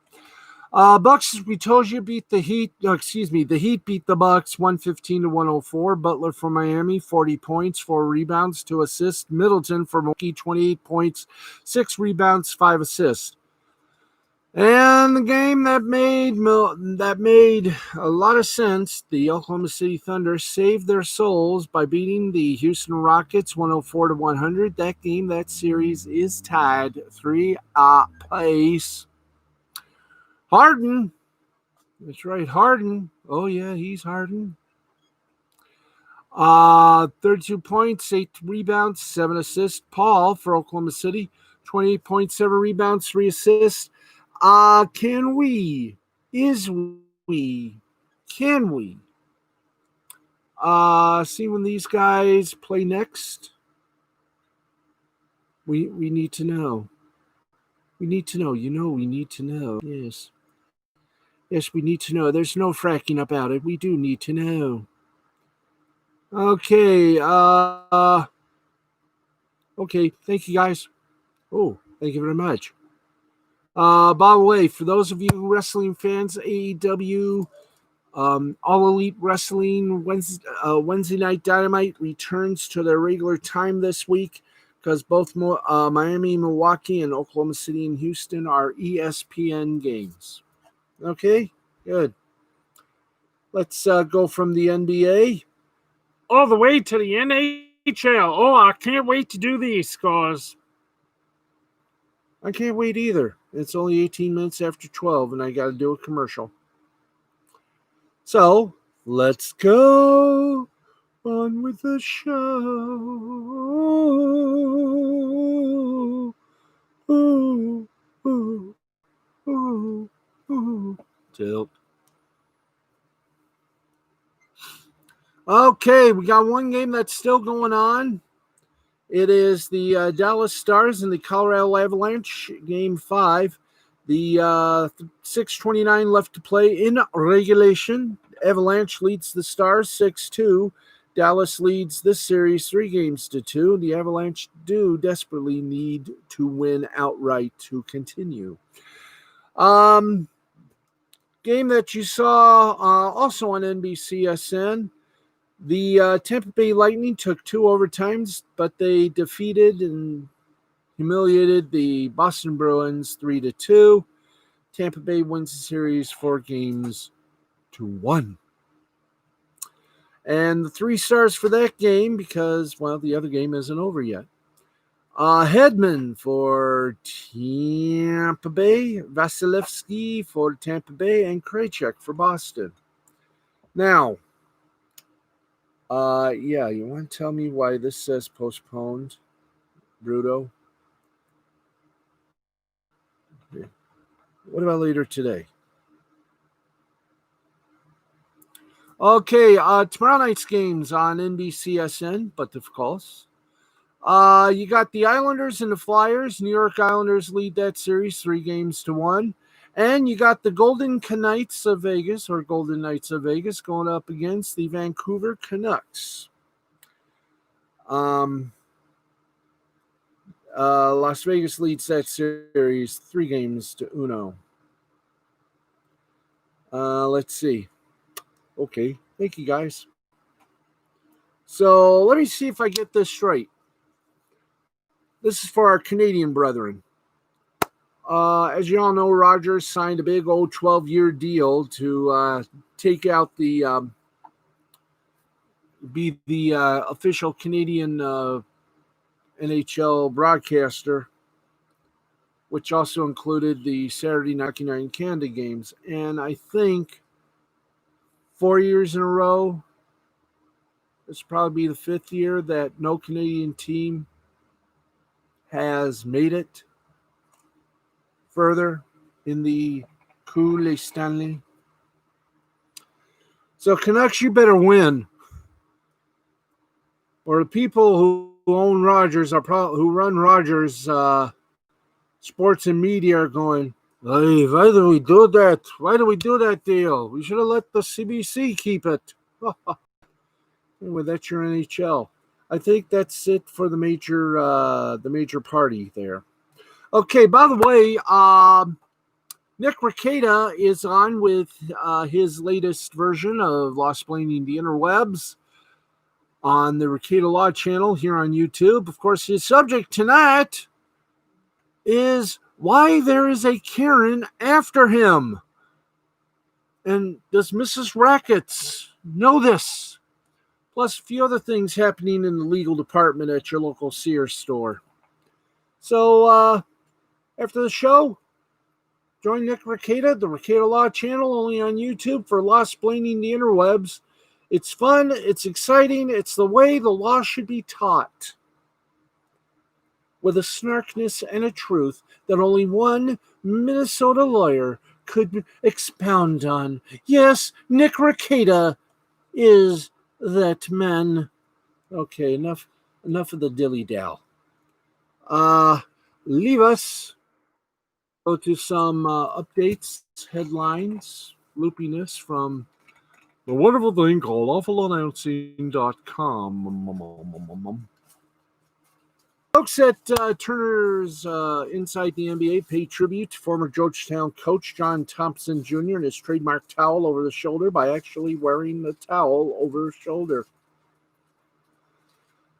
Bucks, we told you, beat the Heat. The Heat beat the Bucks 115-104. Butler for Miami, 40 points, 4 rebounds, 2 assists. Middleton for Milwaukee, 28 points, 6 rebounds, 5 assists. And the game that made a lot of sense, the Oklahoma City Thunder saved their souls by beating the Houston Rockets 104-100. That game, that series is tied 3 apiece. Harden. That's right, Harden. Oh, yeah, he's Harden. 32 points, 8 rebounds, 7 assists. Paul for Oklahoma City, 28 points, 7 rebounds, 3 assists. Can we see when these guys play next? We need to know. We need to know. We need to know. Yes. Yes, we need to know. There's no fracking about it. We do need to know. Okay. Okay. Thank you, guys. Oh, thank you very much. By the way, for those of you wrestling fans, AEW, All Elite Wrestling Wednesday Night Dynamite returns to their regular time this week because both Miami, Milwaukee, and Oklahoma City and Houston are ESPN games. Okay, good. Let's go from the NBA all the way to the NHL. Oh, I can't wait to do these scores. I can't wait either. It's only 18 minutes after 12, and I got to do a commercial. So, let's go on with the show. Ooh, ooh, ooh, ooh. Tilt. Okay, we got one game that's still going on. It is the Dallas Stars and the Colorado Avalanche, Game 5. The 6:29 left to play in regulation. Avalanche leads the Stars 6-2. Dallas leads this series 3-2. The Avalanche do desperately need to win outright to continue. Game that you saw also on NBCSN. The Tampa Bay Lightning took 2 overtimes, but they defeated and humiliated the Boston Bruins 3-2. Tampa Bay wins the series 4-1. And the 3 stars for that game, because, well, the other game isn't over yet. Hedman for Tampa Bay, Vasilevsky for Tampa Bay, and Krejcik for Boston. Now, you want to tell me why this says postponed, Bruto? What about later today? Okay, tomorrow night's games on NBCSN, but of course. You got the Islanders and the Flyers. New York Islanders lead that series 3-1. And you got the Golden Knights of Vegas, going up against the Vancouver Canucks. Las Vegas leads that series 3-1. Let's see. Okay, thank you guys. So let me see if I get this straight. This is for our Canadian brethren. As you all know, Rogers signed a big old 12-year deal to take out be the official Canadian NHL broadcaster, which also included the Saturday Night in Canada games. And I think 4 years in a row, this will probably be the 5th year that no Canadian team has made it further in the Coupe Stanley. So Canucks, you better win, or the people who own Rogers who run Rogers sports and media are going, hey, why do we do that? Why do we do that deal? We should have let the CBC keep it. Anyway, that's your NHL. I think that's it for the major party there. Okay, by the way, Nick Rekieta is on with his latest version of Lost Blaming the Interwebs on the Rekieta Law channel here on YouTube. Of course, his subject tonight is why there is a Karen after him. And does Mrs. Rackets know this? Plus a few other things happening in the legal department at your local Sears store. So, after the show, join Nick Rekieta, the Rekieta Law channel, only on YouTube for Lost Blaming the Interwebs. It's fun, it's exciting, it's the way the law should be taught. With a snarkness and a truth that only one Minnesota lawyer could expound on. Yes, Nick Rekieta is that man. Okay, enough of the dilly-dal. Leave us. Go to some updates, headlines, loopiness from the wonderful thing called awfulannouncing.com. Folks at Turner's Inside the NBA pay tribute to former Georgetown coach John Thompson Jr. and his trademark towel over the shoulder by actually wearing the towel over his shoulder.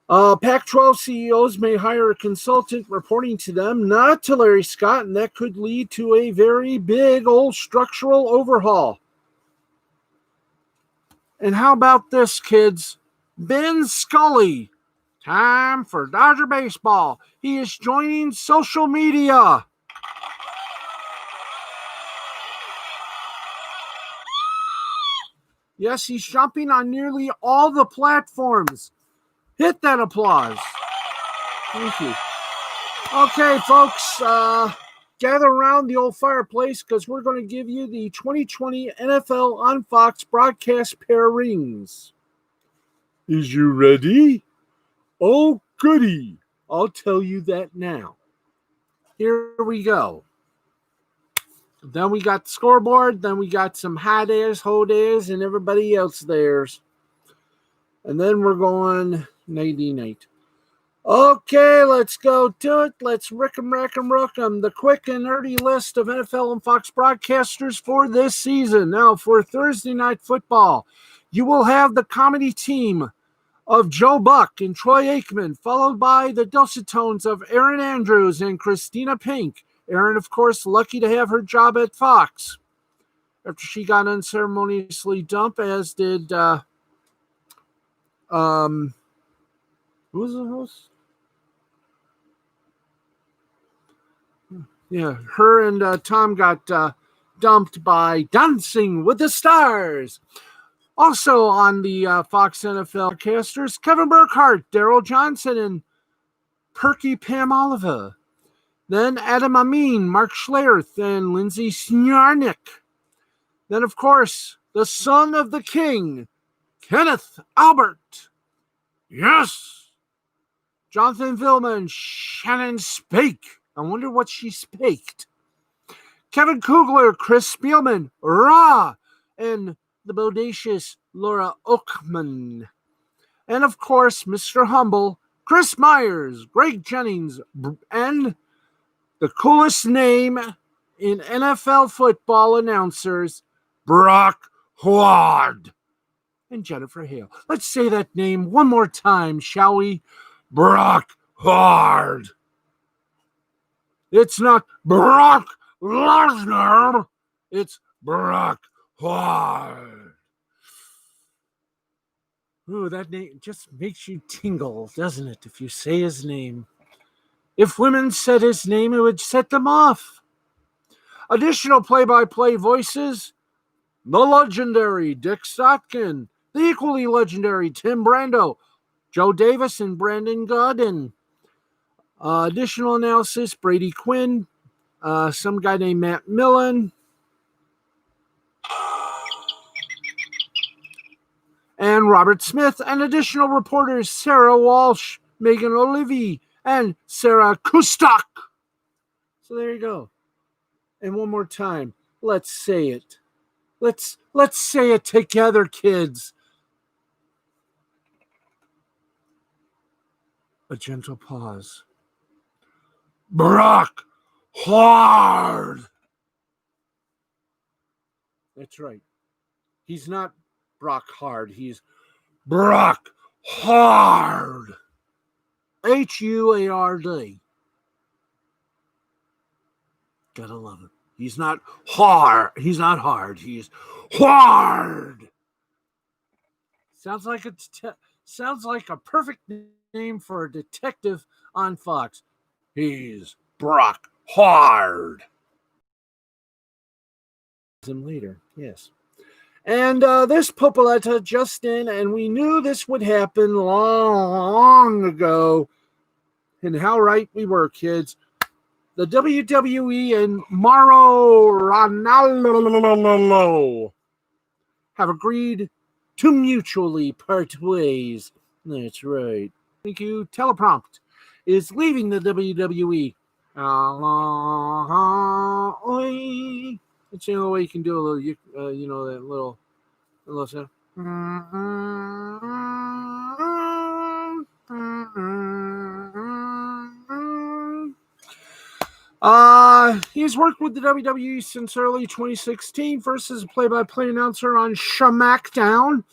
Pac-12 CEOs may hire a consultant reporting to them, not to Larry Scott, and that could lead to a very big old structural overhaul. And how about this, kids? Ben Scully. Time for Dodger baseball. He is joining social media. Yes, he's jumping on nearly all the platforms. Hit that applause. Thank you. Okay, folks, gather around the old fireplace because we're going to give you the 2020 NFL on Fox broadcast pairings. Is you ready? Oh, goody. I'll tell you that now. Here we go. Then we got the scoreboard. Then we got some high dares, ho dares, and everybody else theirs. And then we're going nighty-night. Okay, let's go to it. Let's rick 'em, rack 'em, rook 'em. The quick and nerdy list of NFL and Fox broadcasters for this season. Now, for Thursday Night Football, you will have the comedy team of Joe Buck and Troy Aikman, followed by the dulcet tones of Erin Andrews and Christina Pink. Erin, of course, lucky to have her job at Fox after she got unceremoniously dumped, as did who was the host? Yeah, her and Tom got dumped by Dancing with the Stars. Also on the Fox NFL casters, Kevin Burkhardt, Daryl Johnson, and Perky Pam Oliver. Then Adam Amin, Mark Schlereth, and Lindsay Snarnick. Then, of course, the son of the king, Kenneth Albert. Yes! Jonathan Vilman, Shannon Spake. I wonder what she spaked. Kevin Kugler, Chris Spielman, Ra, and the bodacious Laura Oakman. And, of course, Mr. Humble, Chris Myers, Greg Jennings, and the coolest name in NFL football announcers, Brock Howard and Jennifer Hale. Let's say that name one more time, shall we? Brock Howard. It's not Brock Lesnar. It's Brock Howard. Ooh, that name just makes you tingle, doesn't it, if you say his name? If women said his name, it would set them off. Additional play-by-play voices, the legendary Dick Stotkin, the equally legendary Tim Brando, Joe Davis and Brandon Godden. Additional analysis, Brady Quinn, some guy named Matt Millen, and Robert Smith, and additional reporters Sarah Walsh, Megan Olivier, and Sarah Kustok. So there you go. And one more time, let's say it. Let's say it together, kids. A gentle pause. Brock Hard. That's right. He's not Brock Hard. He's Brock Hard. Huard. Gotta love it. He's not hard. He's not hard. He's hard. Sounds like a perfect name for a detective on Fox. He's Brock Hard. Him later, yes. And this Popoletta just in, and we knew this would happen long ago. And how right we were, kids. The WWE and Mauro Ranallo have agreed to mutually part ways. That's right. Thank you. Teleprompt is leaving the WWE. It's the only way you can do a little, that little sound. He's worked with the WWE since early 2016, first as a play-by-play announcer on SmackDown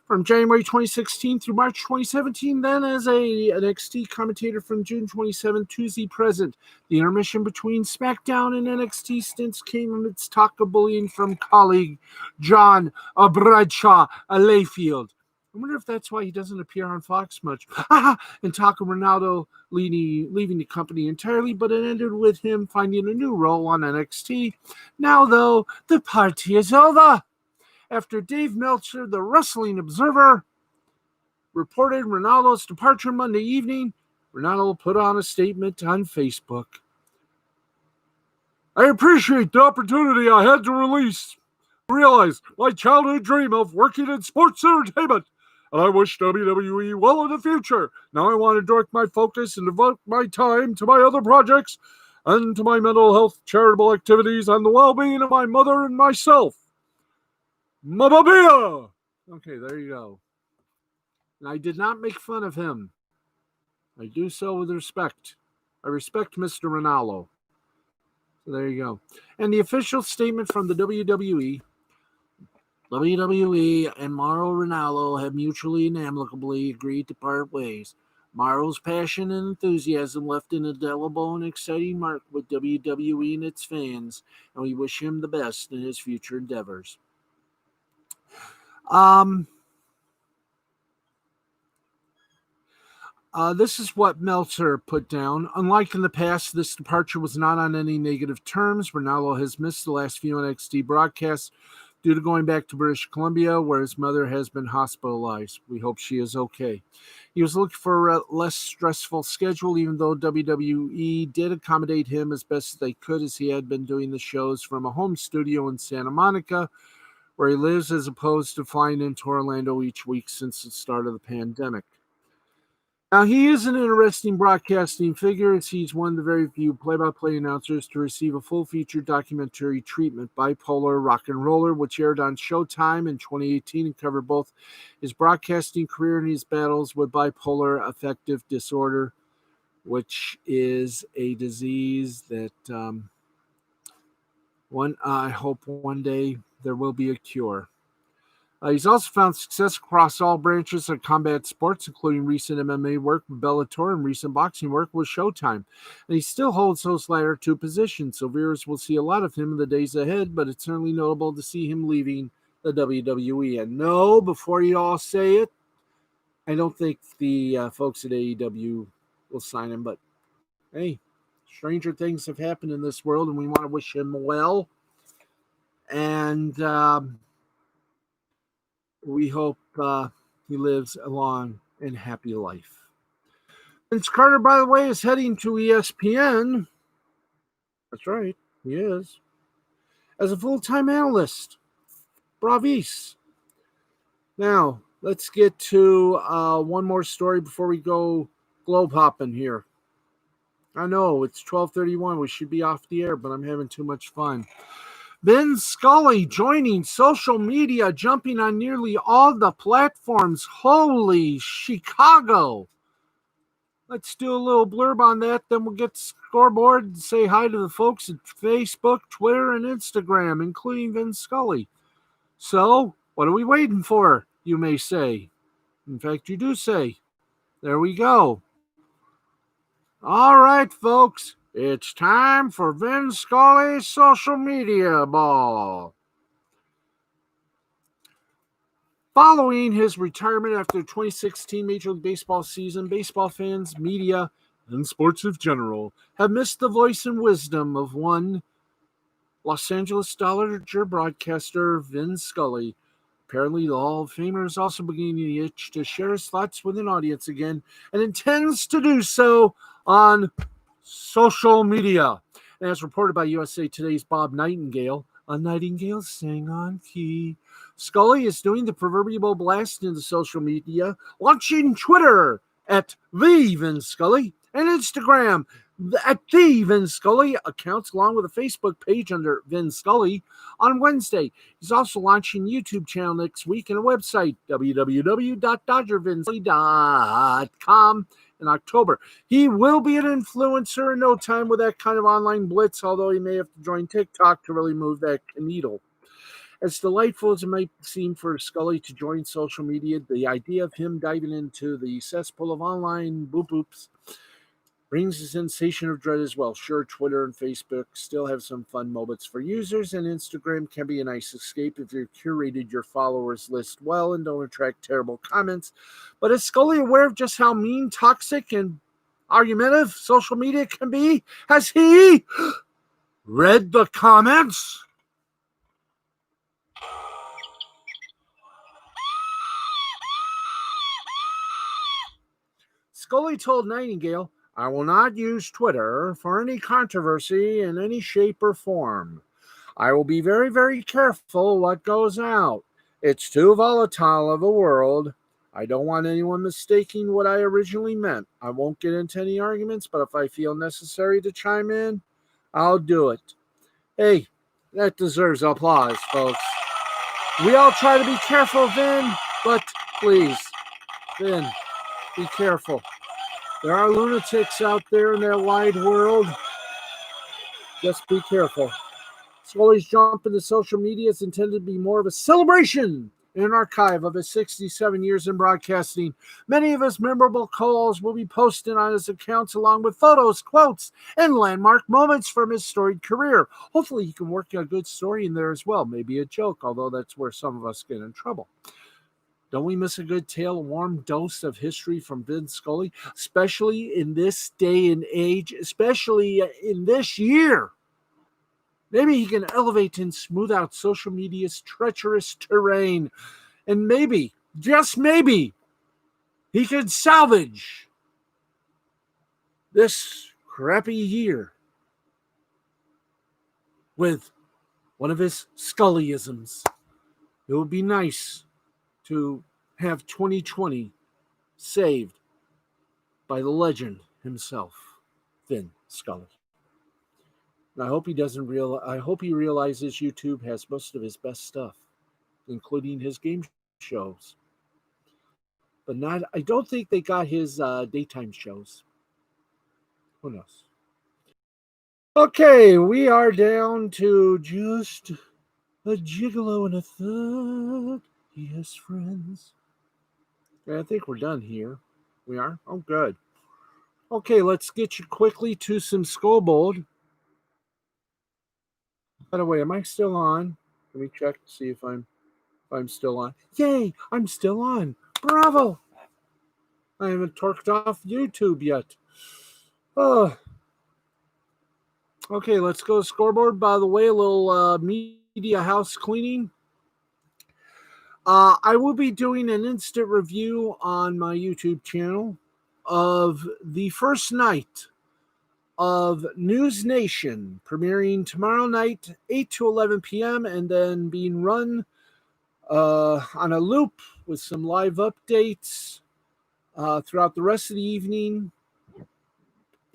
from January 2016 through March 2017, then as a NXT commentator from June 27 to the present. The intermission between SmackDown and NXT stints came amidst talk of bullying from colleague John Bradshaw Layfield. I wonder if that's why he doesn't appear on Fox much. And talk of Ronaldo leaving the company entirely, but it ended with him finding a new role on NXT. Now, though, the party is over. After Dave Meltzer, the Wrestling Observer, reported Ronaldo's departure Monday evening, Ronaldo put on a statement on Facebook. I appreciate the opportunity I had to realize my childhood dream of working in sports entertainment and I wish WWE well in the future. Now I want to direct my focus and devote my time to my other projects and to my mental health charitable activities and the well-being of my mother and myself. Mababia! Okay, there you go. And I did not make fun of him. I do so with respect. I respect Mr. Ronaldo. So there you go. And the official statement from the WWE and Mauro Ranallo have mutually and amicably agreed to part ways. Mauro's passion and enthusiasm left an indelible and exciting mark with WWE and its fans, and we wish him the best in his future endeavors. This is what Meltzer put down. Unlike in the past, this departure was not on any negative terms. Ronaldo has missed the last few NXT broadcasts due to going back to British Columbia, where his mother has been hospitalized. We hope she is okay. He was looking for a less stressful schedule, even though WWE did accommodate him as best as they could, as he had been doing the shows from a home studio in Santa Monica, where he lives, as opposed to flying into Orlando each week since the start of the pandemic. Now, he is an interesting broadcasting figure, as he's one of the very few play-by-play announcers to receive a full-feature documentary treatment, Bipolar Rock and Roller, which aired on Showtime in 2018 and covered both his broadcasting career and his battles with bipolar affective disorder, which is a disease that I hope one day there will be a cure. He's also found success across all branches of combat sports, including recent MMA work with Bellator and recent boxing work with Showtime. And he still holds those latter two positions, so viewers will see a lot of him in the days ahead, but it's certainly notable to see him leaving the WWE. And no, before you all say it, I don't think the folks at AEW will sign him, but hey, stranger things have happened in this world, and we want to wish him well. And we hope he lives a long and happy life. Vince Carter, by the way, is heading to ESPN. That's right, he is. As a full-time analyst. Bravis. Now, let's get to one more story before we go globe hopping here. I know, it's 12:31. We should be off the air, but I'm having too much fun. Vin Scully joining social media, jumping on nearly all the platforms. Holy Chicago. Let's do a little blurb on that, then we'll get the scoreboard and say hi to the folks at Facebook, Twitter, and Instagram, including Vin Scully. So, what are we waiting for, you may say? In fact, you do say. There we go. All right, folks. It's time for Vin Scully's social media ball. Following his retirement after the 2016 Major League Baseball season, baseball fans, media, and sports in general have missed the voice and wisdom of one Los Angeles Dodger broadcaster, Vin Scully. Apparently, the Hall of Famer is also beginning to itch to share his thoughts with an audience again and intends to do so on social media. And as reported by USA Today's Bob Nightingale, a nightingale sang on key. Scully is doing the proverbial blast into social media, launching Twitter at the Vin Scully and Instagram at the Vin Scully accounts, along with a Facebook page under Vin Scully on Wednesday. He's also launching a YouTube channel next week and a website, www.dodgervinscully.com. in October. He will be an influencer in no time with that kind of online blitz, although he may have to join TikTok to really move that needle. As delightful as it might seem for Scully to join social media, the idea of him diving into the cesspool of online boop-boops brings a sensation of dread as well. Sure, Twitter and Facebook still have some fun moments for users, and Instagram can be a nice escape if you've curated your followers list well and don't attract terrible comments. But is Scully aware of just how mean, toxic, and argumentative social media can be? Has he read the comments? Scully told Nightingale, "I will not use Twitter for any controversy in any shape or form. I will be very, very careful what goes out. It's too volatile of a world. I don't want anyone mistaking what I originally meant. I won't get into any arguments, but if I feel necessary to chime in, I'll do it. Hey, that deserves applause, folks. We all try to be careful, Vin, but please, Vin, be careful. There are lunatics out there in that wide world. Just be careful. Scully's jump into social media is intended to be more of a celebration in an archive of his 67 years in broadcasting. Many of his memorable calls will be posted on his accounts along with photos, quotes, and landmark moments from his storied career. Hopefully he can work a good story in there as well. Maybe a joke, although that's where some of us get in trouble. Don't we miss a good tale, a warm dose of history from Vin Scully, especially in this day and age, especially in this year? Maybe he can elevate and smooth out social media's treacherous terrain. And maybe, just maybe, he could salvage this crappy year with one of his Scullyisms. It would be nice to have 2020 saved by the legend himself, Vin Scully. And I hope he realizes YouTube has most of his best stuff, including his game shows. But not, I don't think they got his daytime shows. Who knows? Okay, we are down to just a gigolo and a thug. Yes, friends. I think we're done here. We are? Oh, good. Okay, let's get you quickly to some Scoreboard. By the way, am I still on? Let me check to see if I'm still on. Yay! I'm still on. Bravo! I haven't torqued off YouTube yet. Oh. Okay, let's go to Scoreboard. By the way, a little media house cleaning. I will be doing an instant review on my YouTube channel of the first night of News Nation, premiering tomorrow night, 8 to 11 p.m., and then being run on a loop with some live updates throughout the rest of the evening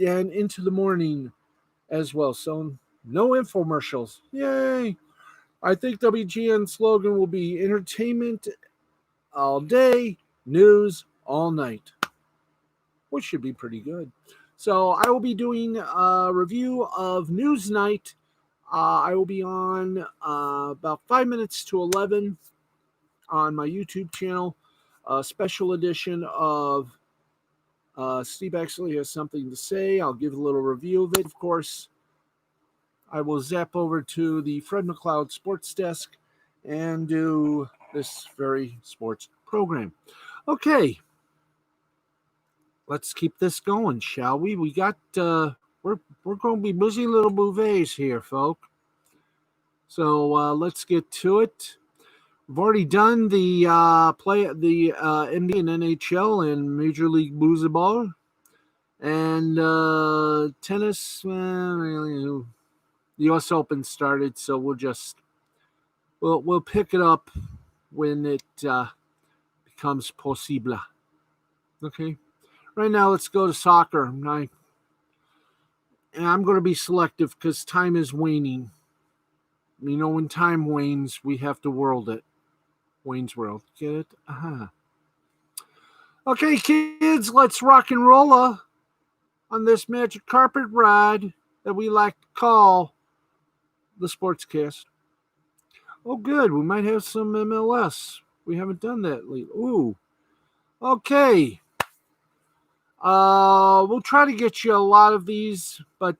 and into the morning as well. So no infomercials. Yay! I think WGN slogan will be entertainment all day, news all night, which should be pretty good. So I will be doing a review of Newsnight. I will be on about 5 minutes to 11 on my YouTube channel. A special edition of Steve actually has something to say. I'll give a little review of it, of course. I will zap over to the Fred McLeod Sports Desk and do this very sports program. Okay. Let's keep this going, shall we? We got we're going to be busy little movies here, folk. So let's get to it. We've already done the NBA and NHL and Major League Baseball and tennis. The U.S. Open started, so we'll pick it up when it becomes possible. Okay. Right now, let's go to soccer. And I'm going to be selective because time is waning. You know, when time wanes, we have to world it. Wayne's World. Get it? Uh-huh. Okay, kids, let's rock and roll on this magic carpet ride that we like to call the Sportscast. Oh, good. We might have some MLS. We haven't done that lately. Ooh. Okay. We'll try to get you a lot of these, but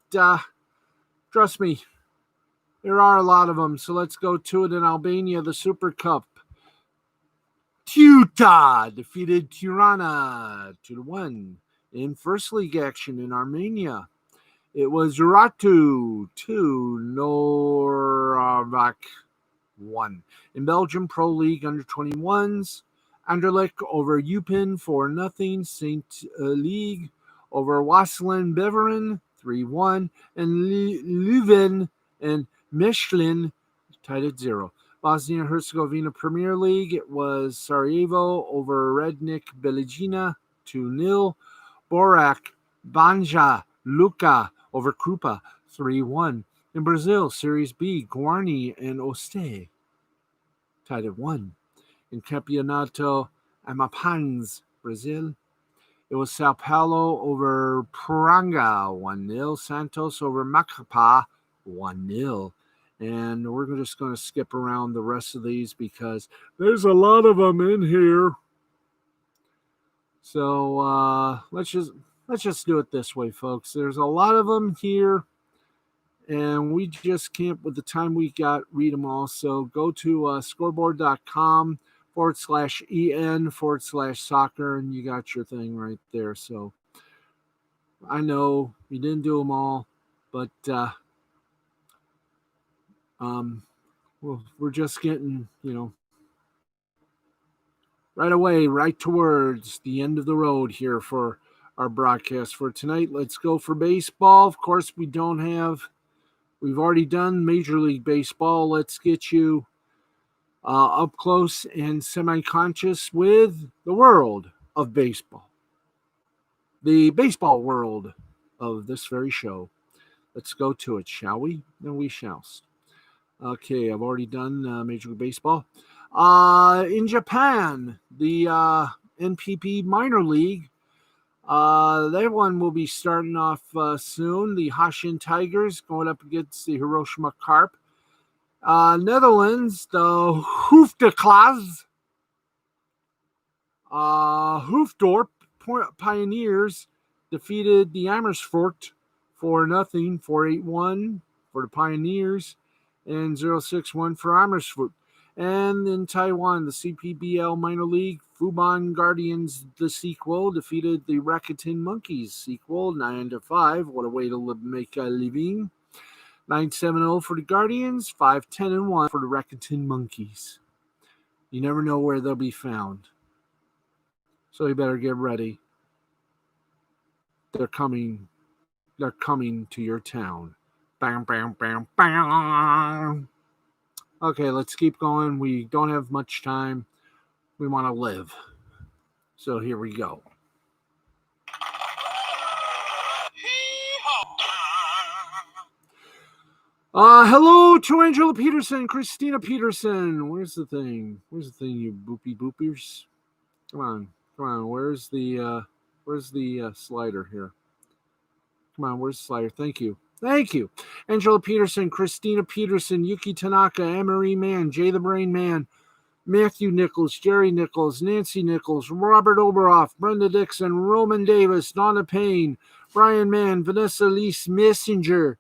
trust me, there are a lot of them. So let's go to it in Albania, the Super Cup. Teuta defeated Tirana 2-1 in first league action in Armenia. It was Ratu 2, Noravak 1. In Belgium Pro League under 21s, Anderlecht over Eupen 4-0. St. League over Waasland Beveren 3-1. And Leuven and Mechlin tied at 0. Bosnia and Herzegovina Premier League, it was Sarajevo over Rednik Biljina 2-0. Borac Banja Luka over Krupa 3-1. In Brazil, Series B, Guarani and Oste tied at 1. In Campeonato Amapans, Brazil, it was Sao Paulo over Pranga 1-0. Santos over Macapá 1-0. And we're just going to skip around the rest of these because there's a lot of them in here. So let's just do it this way, folks. There's a lot of them here, and we just can't, with the time we got, read them all. So go to scoreboard.com/en/soccer, and you got your thing right there. So I know you didn't do them all, but we're just getting, right away, right towards the end of the road here for our broadcast for tonight. Let's go for baseball. Of course, we've already done Major League Baseball. Let's get you up close and semi-conscious with the world of baseball. The baseball world of this very show. Let's go to it, shall we? Then we shall. Okay, I've already done Major League Baseball. In Japan, the NPB Minor League, that one will be starting off soon. The Hanshin Tigers going up against the Hiroshima Carp. Netherlands, the Hoofdklasse, Hoofddorp Pioneers defeated the Amersfoort 4-0, 4-8-1 for the Pioneers, and 0-6-1 for Amersfoort. And in Taiwan, the CPBL Minor League, Fubon Guardians, the sequel, defeated the Rakuten Monkeys sequel 9-5. What a way to make a living. 9-7-0 for the Guardians, 5-10-1 for the Rakuten Monkeys. You never know where they'll be found. So you better get ready. They're coming to your town. Bam, bam, bam, bam. Okay, let's keep going. We don't have much time. We want to live. So here we go. Hello to Angela Peterson, Christina Peterson. Where's the thing, you boopers? Come on. Where's the slider here? Come on, where's the slider? Thank you. Angela Peterson, Christina Peterson, Yuki Tanaka, Anne-Marie Mann, Jay the Brain Man, Matthew Nichols, Jerry Nichols, Nancy Nichols, Robert Oberoff, Brenda Dixon, Roman Davis, Donna Payne, Brian Mann, Vanessa Lease Messenger,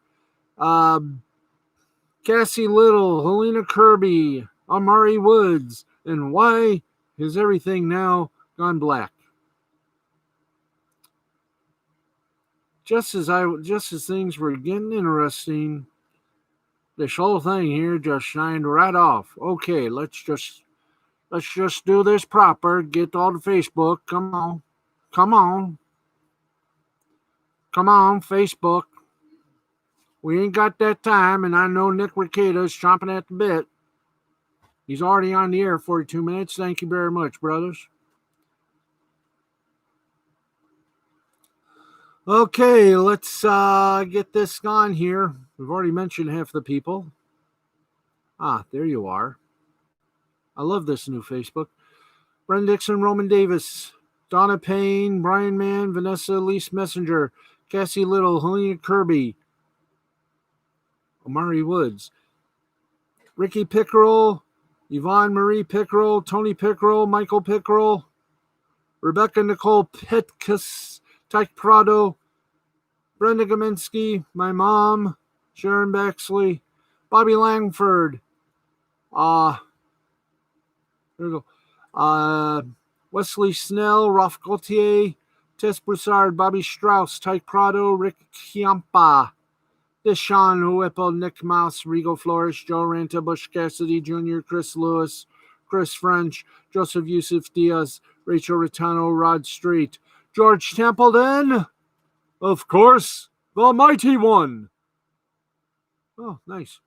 Cassie Little, Helena Kirby, Amari Woods, and why is everything now gone black? Just as things were getting interesting, this whole thing here just shined right off. Okay, let's just do this proper. Get all the Facebook. Come on, Facebook. We ain't got that time, and I know Nick Ricada's chomping at the bit. He's already on the air 42 minutes. Thank you very much, brothers. Okay, let's get this on here. We've already mentioned half the people. There you are. I love this new Facebook. Brenda Dixon, Roman Davis, Donna Payne, Brian Mann, Vanessa Lease Messenger, Cassie Little, Helena Kirby, Amari Woods, Ricky Pickerel, Yvonne Marie Pickerel, Tony Pickerel, Michael Pickerel, Rebecca Nicole Petkus, Tyke Prado, Brenda Gaminsky, my mom, Sharon Baxley, Bobby Langford, there we go, Wesley Snell, Ralph Gaultier, Tess Broussard, Bobby Strauss, Tyke Prado, Rick Chiampa, Deshaun Whipple, Nick Mouse, Rigo Flores, Joe Ranta, Bush Cassidy Jr., Chris Lewis, Chris French, Joseph Yusuf Diaz, Rachel Ritano, Rod Street, George Templeton, of course, the mighty one. Oh, nice.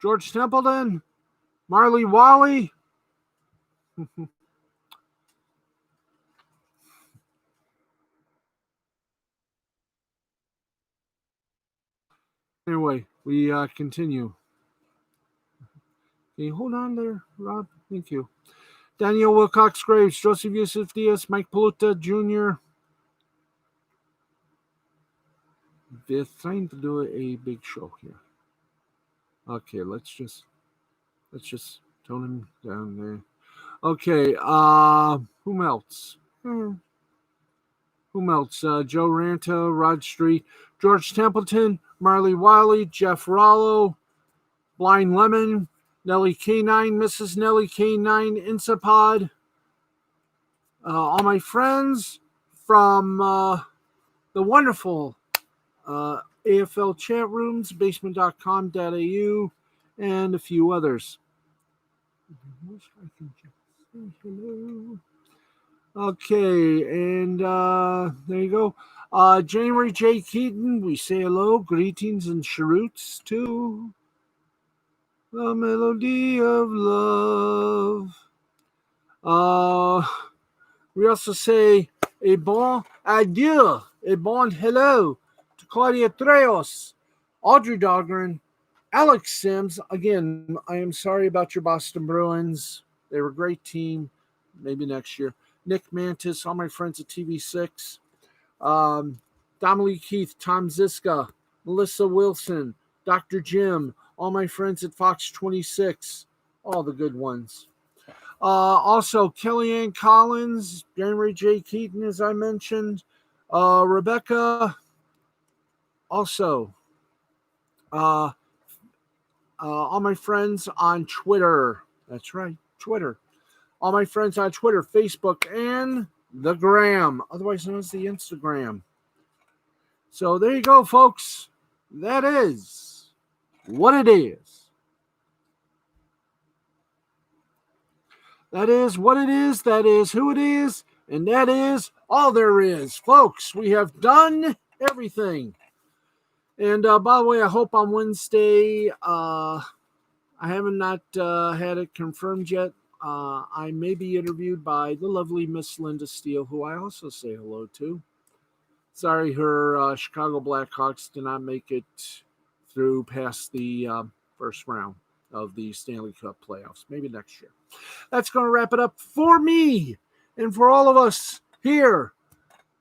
George Templeton, Marley Wally. Anyway, we continue. Okay, hold on there, Rob. Thank you. Daniel Wilcox Graves, Joseph Yusuf Diaz, Mike Paluta Jr. They're trying to do a big show here. Okay, let's just tone him down there. Okay, whom else? Whom else? Joe Ranta, Rod Street, George Templeton, Marley Wiley, Jeff Rollo, Blind Lemon, Nellie K9, Mrs. Nellie K9, Insapod, all my friends from the wonderful AFL chat rooms, basement.com.au, and a few others. Okay, and there you go. January J. Keaton, we say hello, greetings and cheroots to the melody of love. We also say a bon adieu, a bon hello to Claudia Treos, Audrey Dahlgren, Alex Sims. Again, I am sorry about your Boston Bruins. They were a great team. Maybe next year. Nick Mantis, all my friends at TV6. Dominique Keith, Tom Ziska, Melissa Wilson, Dr. Jim, all my friends at Fox 26. All the good ones. Also, Kellyanne Collins, January J. Keaton, as I mentioned. Rebecca. Also, all my friends on Twitter. That's right, Twitter. All my friends on Twitter, Facebook, and the Gram, otherwise known as the Instagram. So there you go, folks. That is what it is. That is what it is. That is who it is. And that is all there is. Folks, we have done everything. And by the way, I hope on Wednesday, I haven't had it confirmed yet. I may be interviewed by the lovely Miss Linda Steele, who I also say hello to. Sorry, her Chicago Blackhawks did not make it through past the first round of the Stanley Cup playoffs. Maybe next year. That's going to wrap it up for me and for all of us here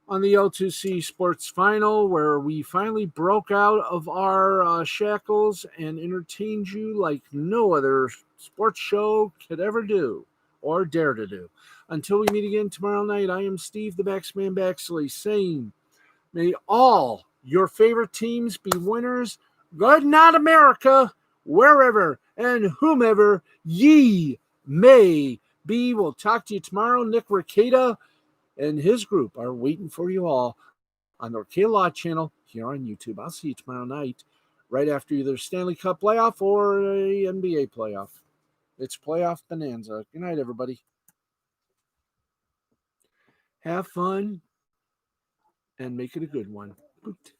on the L2C Sports Final, where we finally broke out of our shackles and entertained you like no other sports show could ever do or dare to do. Until we meet again tomorrow night, I am Steve the Baxman Baxley saying, may all your favorite teams be winners. Good night, America, wherever and whomever ye may be. We'll talk to you tomorrow. Nick Ricada and his group are waiting for you all on the Ricada Law channel here on YouTube. I'll see you tomorrow night, right after either Stanley Cup playoff or a NBA playoff. It's playoff bonanza. Good night, everybody. Have fun and make it a good one. Boot.